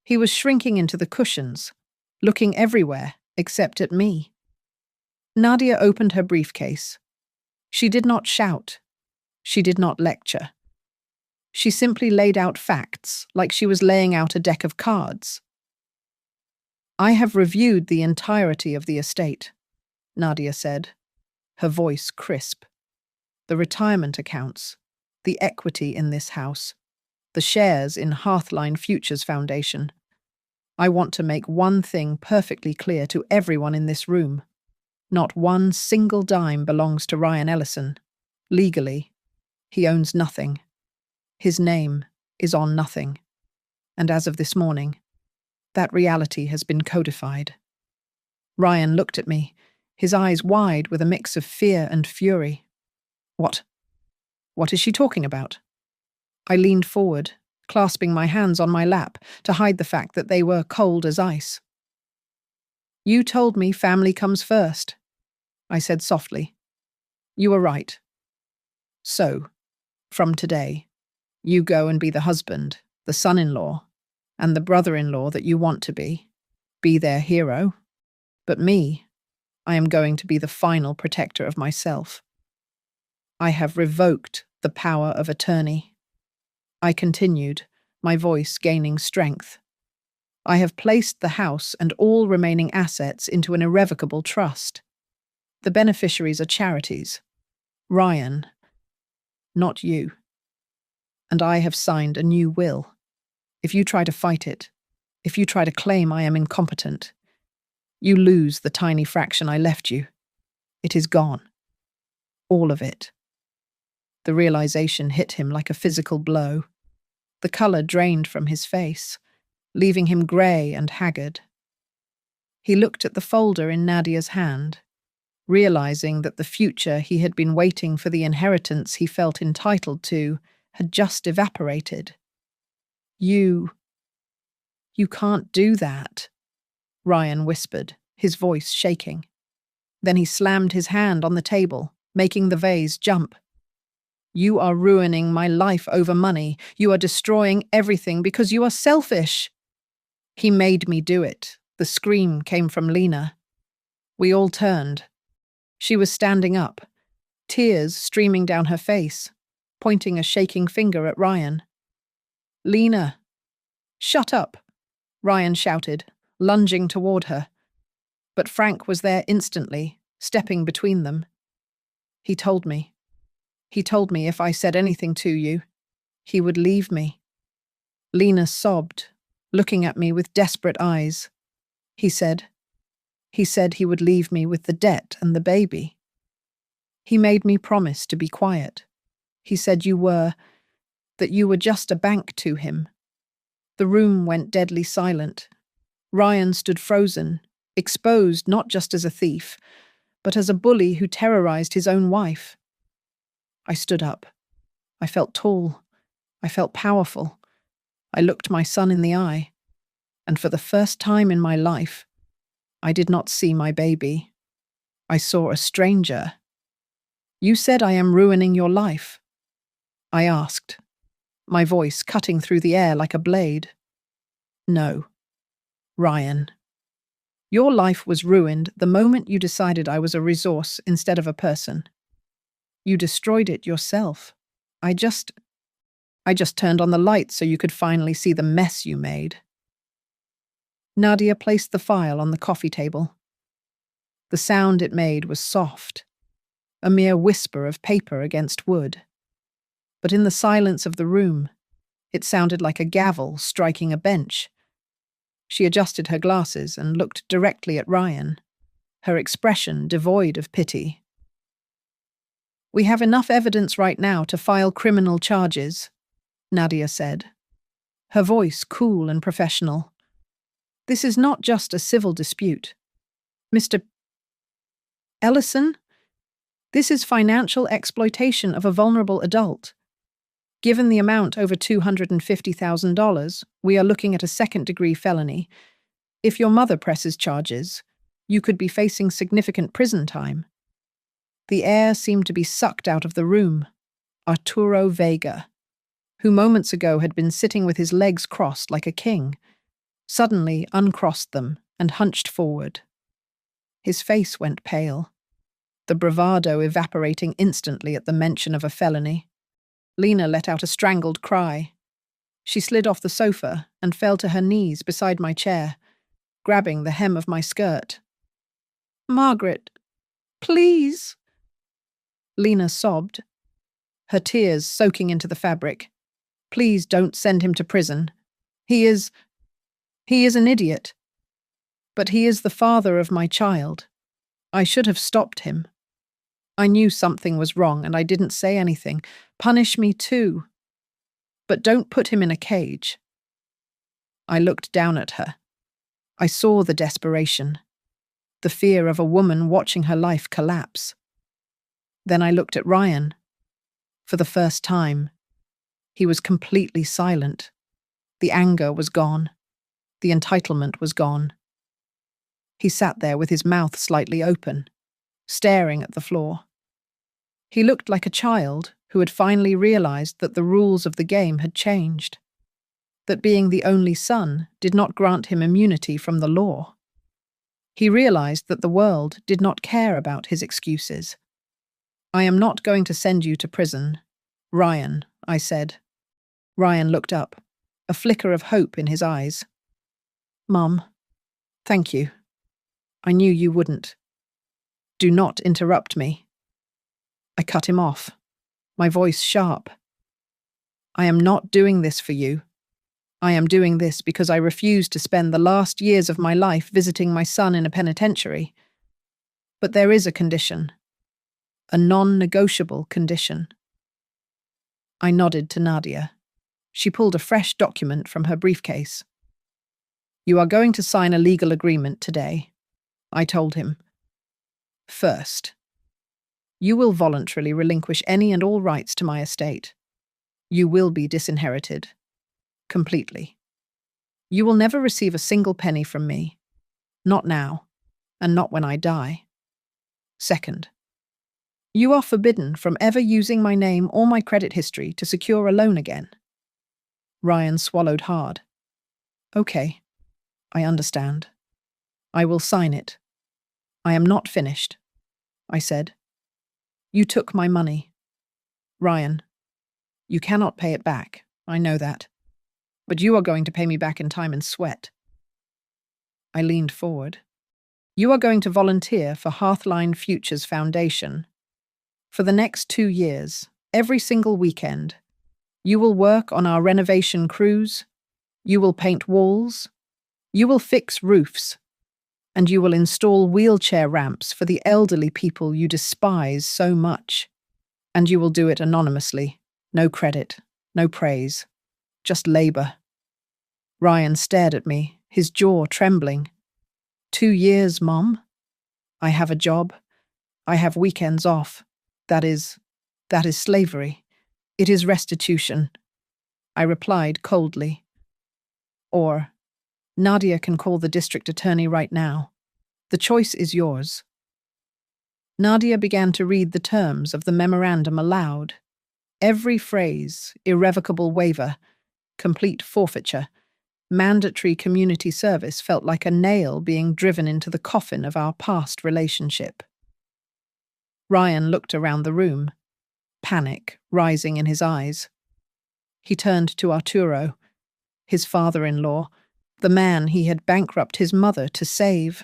[SPEAKER 1] He was shrinking into the cushions, looking everywhere except at me. Nadia opened her briefcase. She did not shout. She did not lecture. She simply laid out facts like she was laying out a deck of cards. "I have reviewed the entirety of the estate," Nadia said, her voice crisp. "The retirement accounts, the equity in this house, the shares in Hearthline Futures Foundation. I want to make one thing perfectly clear to everyone in this room. Not one single dime belongs to Ryan Ellison. Legally, he owns nothing. His name is on nothing. And as of this morning, that reality has been codified. Ryan looked at me, his eyes wide with a mix of fear and fury. What? What is she talking about? I leaned forward, clasping my hands on my lap to hide the fact that they were cold as ice. You told me family comes first, I said softly. You were right. So, from today, you go and be the husband, the son-in-law, and the brother-in-law that you want to be. Be their hero. But me, I am going to be the final protector of myself. I have revoked the power of attorney. I continued, my voice gaining strength. I have placed the house and all remaining assets into an irrevocable trust. The beneficiaries are charities. Ryan, not you. And I have signed a new will. If you try to fight it, if you try to claim I am incompetent, you lose the tiny fraction I left you. It is gone. All of it. The realization hit him like a physical blow. The color drained from his face, leaving him grey and haggard. He looked at the folder in Nadia's hand, realizing that the future he had been waiting for, the inheritance he felt entitled to, had just evaporated. You can't do that, Ryan whispered, his voice shaking. Then he slammed his hand on the table, making the vase jump. You are ruining my life over money. You are destroying everything because you are selfish. He made me do it. The scream came from Lena. We all turned. She was standing up, tears streaming down her face, pointing a shaking finger at Ryan. Lena! Shut up! Ryan shouted, lunging toward her. But Frank was there instantly, stepping between them. He told me if I said anything to you, he would leave me. Lena sobbed, looking at me with desperate eyes. He said he would leave me with the debt and the baby. He made me promise to be quiet. He said that you were just a bank to him. The room went deadly silent. Ryan stood frozen, exposed not just as a thief, but as a bully who terrorized his own wife. I stood up. I felt tall. I felt powerful. I looked my son in the eye. And for the first time in my life, I did not see my baby. I saw a stranger. You said I am ruining your life, I asked, my voice cutting through the air like a blade. No, Ryan. Your life was ruined the moment you decided I was a resource instead of a person. You destroyed it yourself. I just turned on the lights so you could finally see the mess you made. Nadia placed the file on the coffee table. The sound it made was soft, a mere whisper of paper against wood. But in the silence of the room, it sounded like a gavel striking a bench. She adjusted her glasses and looked directly at Ryan, her expression devoid of pity. We have enough evidence right now to file criminal charges, Nadia said, her voice cool and professional. This is not just a civil dispute. Mr. Ellison, this is financial exploitation of a vulnerable adult. Given the amount over $250,000, we are looking at a second-degree felony. If your mother presses charges, you could be facing significant prison time. The air seemed to be sucked out of the room. Arturo Vega, who moments ago had been sitting with his legs crossed like a king, suddenly uncrossed them and hunched forward. His face went pale, the bravado evaporating instantly at the mention of a felony. Lena let out a strangled cry. She slid off the sofa and fell to her knees beside my chair, grabbing the hem of my skirt. Margaret, please. Lena sobbed. her tears soaking into the fabric. Please don't send him to prison. He is an idiot. But he is the father of my child. I should have stopped him. I knew something was wrong and I didn't say anything. Punish me too. But don't put him in a cage. I looked down at her. I saw the desperation, the fear of a woman watching her life collapse. Then I looked at Ryan. For the first time, he was completely silent. The anger was gone. The entitlement was gone. He sat there with his mouth slightly open, staring at the floor. He looked like a child who had finally realized that the rules of the game had changed, that being the only son did not grant him immunity from the law. He realized that the world did not care about his excuses. I am not going to send you to prison, Ryan, I said. Ryan looked up, a flicker of hope in his eyes. Mum, thank you. I knew you wouldn't. Do not interrupt me. I cut him off, my voice sharp. I am not doing this for you. I am doing this because I refuse to spend the last years of my life visiting my son in a penitentiary. But there is a condition, a non-negotiable condition. I nodded to Nadia. She pulled a fresh document from her briefcase. You are going to sign a legal agreement today, I told him. First, you will voluntarily relinquish any and all rights to my estate. You will be disinherited. Completely. You will never receive a single penny from me. Not now, and not when I die. Second, you are forbidden from ever using my name or my credit history to secure a loan again. Ryan swallowed hard. Okay, I understand. I will sign it. I am not finished, I said. You took my money. Ryan, you cannot pay it back, I know that. But you are going to pay me back in time and sweat. I leaned forward. You are going to volunteer for Hearthline Futures Foundation. For the next 2 years, every single weekend, you will work on our renovation crews, you will paint walls, you will fix roofs, and you will install wheelchair ramps for the elderly people you despise so much. And you will do it anonymously. No credit, no praise, just labor. Ryan stared at me, his jaw trembling. 2 years, Mom? I have a job. I have weekends off. That is slavery. It is restitution. I replied coldly. Or, Nadia can call the district attorney right now. The choice is yours. Nadia began to read the terms of the memorandum aloud. Every phrase, irrevocable waiver, complete forfeiture, mandatory community service felt like a nail being driven into the coffin of our past relationship. Ryan looked around the room, panic rising in his eyes. He turned to Arturo, his father-in-law, the man he had bankrupted his mother to save.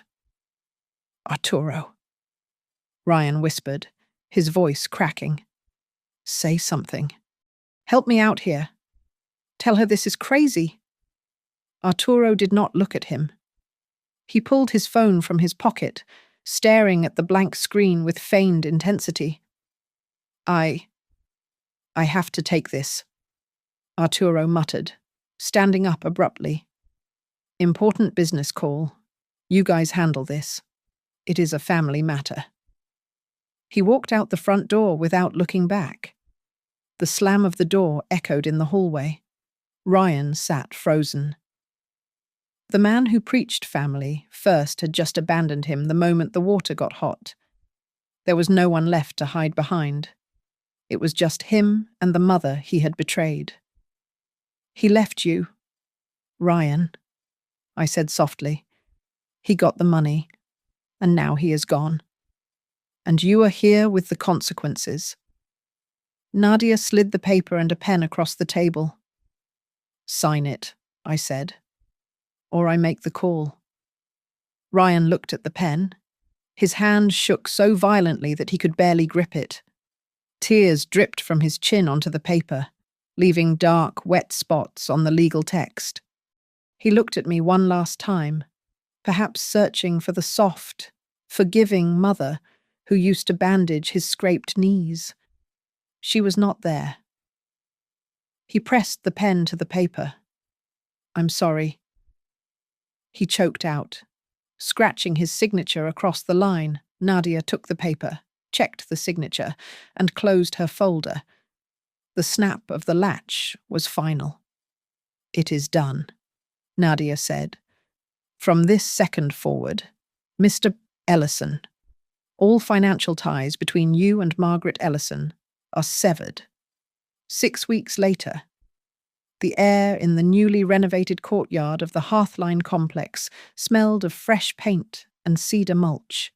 [SPEAKER 1] Arturo, Ryan whispered, his voice cracking. Say something. Help me out here. Tell her this is crazy. Arturo did not look at him. He pulled his phone from his pocket, staring at the blank screen with feigned intensity. I have to take this, Arturo muttered, standing up abruptly. Important business call. You guys handle this. It is a family matter. He walked out the front door without looking back. The slam of the door echoed in the hallway. Ryan sat frozen. The man who preached family first had just abandoned him the moment the water got hot. There was no one left to hide behind. It was just him and the mother he had betrayed. He left you, Ryan, I said softly. He got the money, and now he is gone. And you are here with the consequences. Nadia slid the paper and a pen across the table. Sign it, I said, or I make the call. Ryan looked at the pen. His hand shook so violently that he could barely grip it. Tears dripped from his chin onto the paper, leaving dark, wet spots on the legal text. He looked at me one last time, perhaps searching for the soft, forgiving mother who used to bandage his scraped knees. She was not there. He pressed the pen to the paper. "I'm sorry." He choked out. Scratching his signature across the line, Nadia took the paper, checked the signature, and closed her folder. The snap of the latch was final. "It is done," Nadia said. "From this second forward, Mr. Ellison, all financial ties between you and Margaret Ellison are severed." 6 weeks later, the air in the newly renovated courtyard of the Hearthline complex smelled of fresh paint and cedar mulch.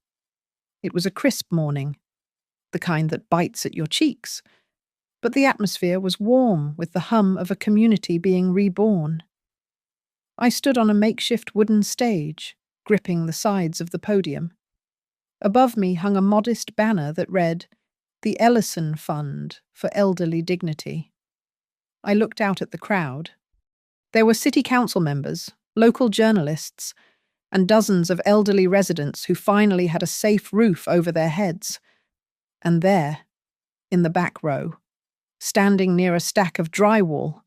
[SPEAKER 1] It was a crisp morning, the kind that bites at your cheeks, but the atmosphere was warm with the hum of a community being reborn. I stood on a makeshift wooden stage, gripping the sides of the podium. Above me hung a modest banner that read, "The Ellison Fund for Elderly Dignity." I looked out at the crowd. There were city council members, local journalists, and dozens of elderly residents who finally had a safe roof over their heads. And there, in the back row, standing near a stack of drywall,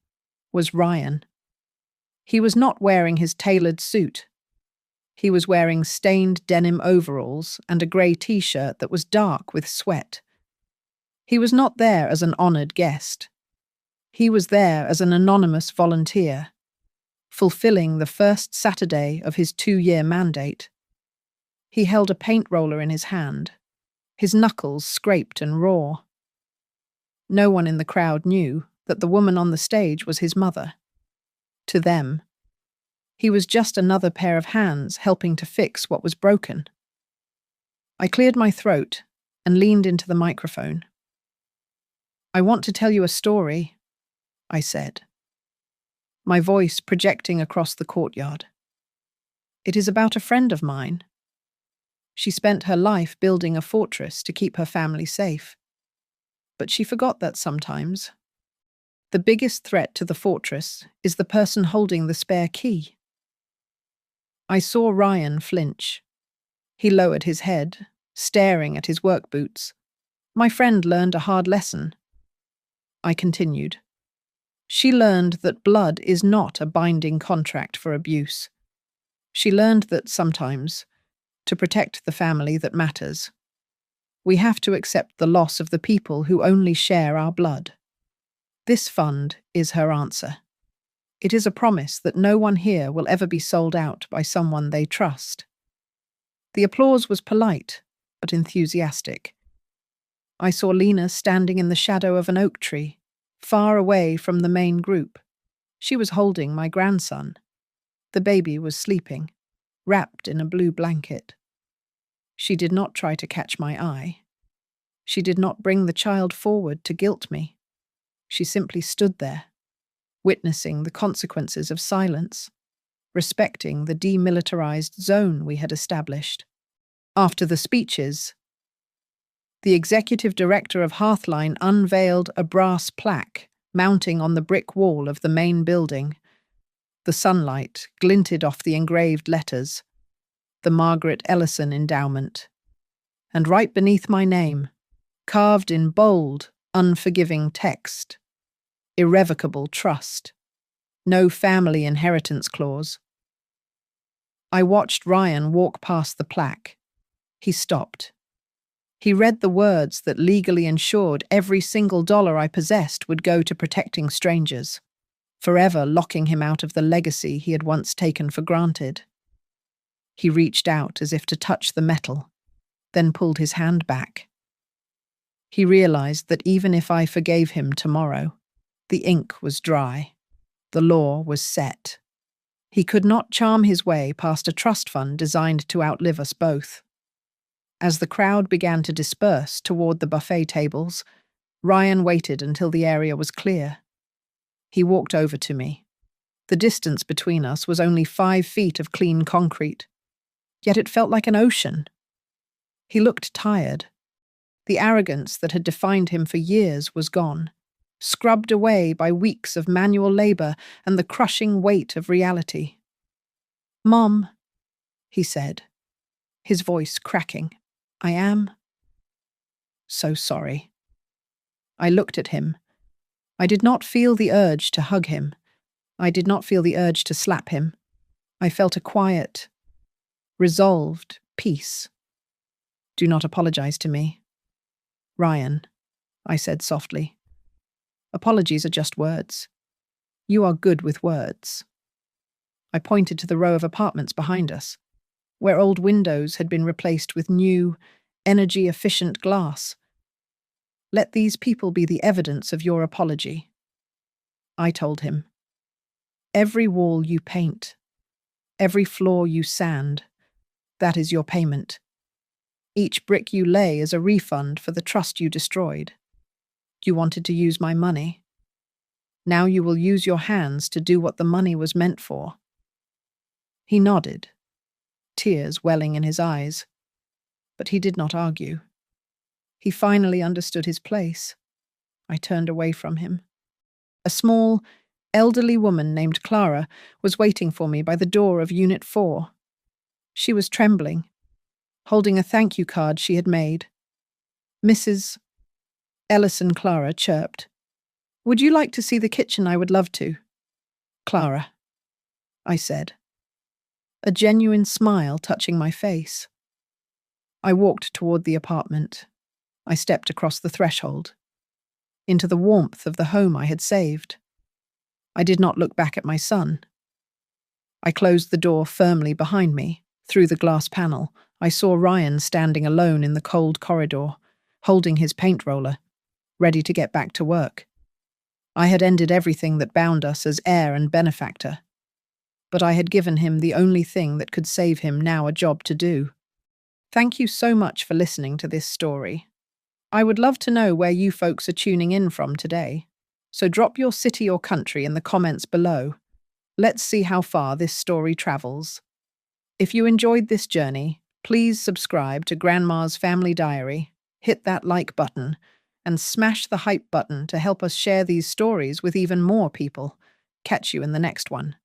[SPEAKER 1] was Ryan. He was not wearing his tailored suit. He was wearing stained denim overalls and a grey t-shirt that was dark with sweat. He was not there as an honoured guest. He was there as an anonymous volunteer, fulfilling the first Saturday of his 2-year mandate. He held a paint roller in his hand, his knuckles scraped and raw. No one in the crowd knew that the woman on the stage was his mother. To them, he was just another pair of hands helping to fix what was broken. I cleared my throat and leaned into the microphone. "I want to tell you a story," I said, my voice projecting across the courtyard. "It is about a friend of mine. She spent her life building a fortress to keep her family safe. But she forgot that sometimes the biggest threat to the fortress is the person holding the spare key." I saw Ryan flinch. He lowered his head, staring at his work boots. "My friend learned a hard lesson." I continued. "She learned that blood is not a binding contract for abuse. She learned that sometimes, to protect the family that matters, we have to accept the loss of the people who only share our blood. This fund is her answer. It is a promise that no one here will ever be sold out by someone they trust." The applause was polite, but enthusiastic. I saw Lena standing in the shadow of an oak tree, far away from the main group. She was holding my grandson. The baby was sleeping, wrapped in a blue blanket. She did not try to catch my eye. She did not bring the child forward to guilt me. She simply stood there, witnessing the consequences of silence, respecting the demilitarized zone we had established. After the speeches, the executive director of Hearthline unveiled a brass plaque mounting on the brick wall of the main building. The sunlight glinted off the engraved letters, "The Margaret Ellison Endowment," and right beneath my name, carved in bold, unforgiving text, "Irrevocable Trust. No family inheritance clause." I watched Ryan walk past the plaque. He stopped. He read the words that legally ensured every single dollar I possessed would go to protecting strangers, forever locking him out of the legacy he had once taken for granted. He reached out as if to touch the metal, then pulled his hand back. He realized that even if I forgave him tomorrow, the ink was dry. The law was set. He could not charm his way past a trust fund designed to outlive us both. As the crowd began to disperse toward the buffet tables, Ryan waited until the area was clear. He walked over to me. The distance between us was only 5 feet of clean concrete, yet it felt like an ocean. He looked tired. The arrogance that had defined him for years was gone, scrubbed away by weeks of manual labor and the crushing weight of reality. "Mom," he said, his voice cracking, "I am so sorry." I looked at him. I did not feel the urge to hug him. I did not feel the urge to slap him. I felt a quiet, resolved peace. "Do not apologize to me, Ryan," I said softly. "Apologies are just words. You are good with words." I pointed to the row of apartments behind us, where old windows had been replaced with new, energy-efficient glass. "Let these people be the evidence of your apology." I told him, "Every wall you paint, every floor you sand, that is your payment. Each brick you lay is a refund for the trust you destroyed. You wanted to use my money. Now you will use your hands to do what the money was meant for." He nodded, tears welling in his eyes, but he did not argue. He finally understood his place. I turned away from him. A small, elderly woman named Clara was waiting for me by the door of Unit 4. She was trembling, holding a thank you card she had made. "Mrs. Ellison," Clara chirped. "Would you like to see the kitchen? I would love to." "Clara," I said, a genuine smile touching my face. I walked toward the apartment. I stepped across the threshold, into the warmth of the home I had saved. I did not look back at my son. I closed the door firmly behind me. Through the glass panel, I saw Ryan standing alone in the cold corridor, holding his paint roller, ready to get back to work. I had ended everything that bound us as heir and benefactor, but I had given him the only thing that could save him now a job to do. Thank you so much for listening to this story. I would love to know where you folks are tuning in from today, so drop your city or country in the comments below. Let's see how far this story travels. If you enjoyed this journey, please subscribe to Grandma's Family Diary, hit that like button, and smash the hype button to help us share these stories with even more people. Catch you in the next one.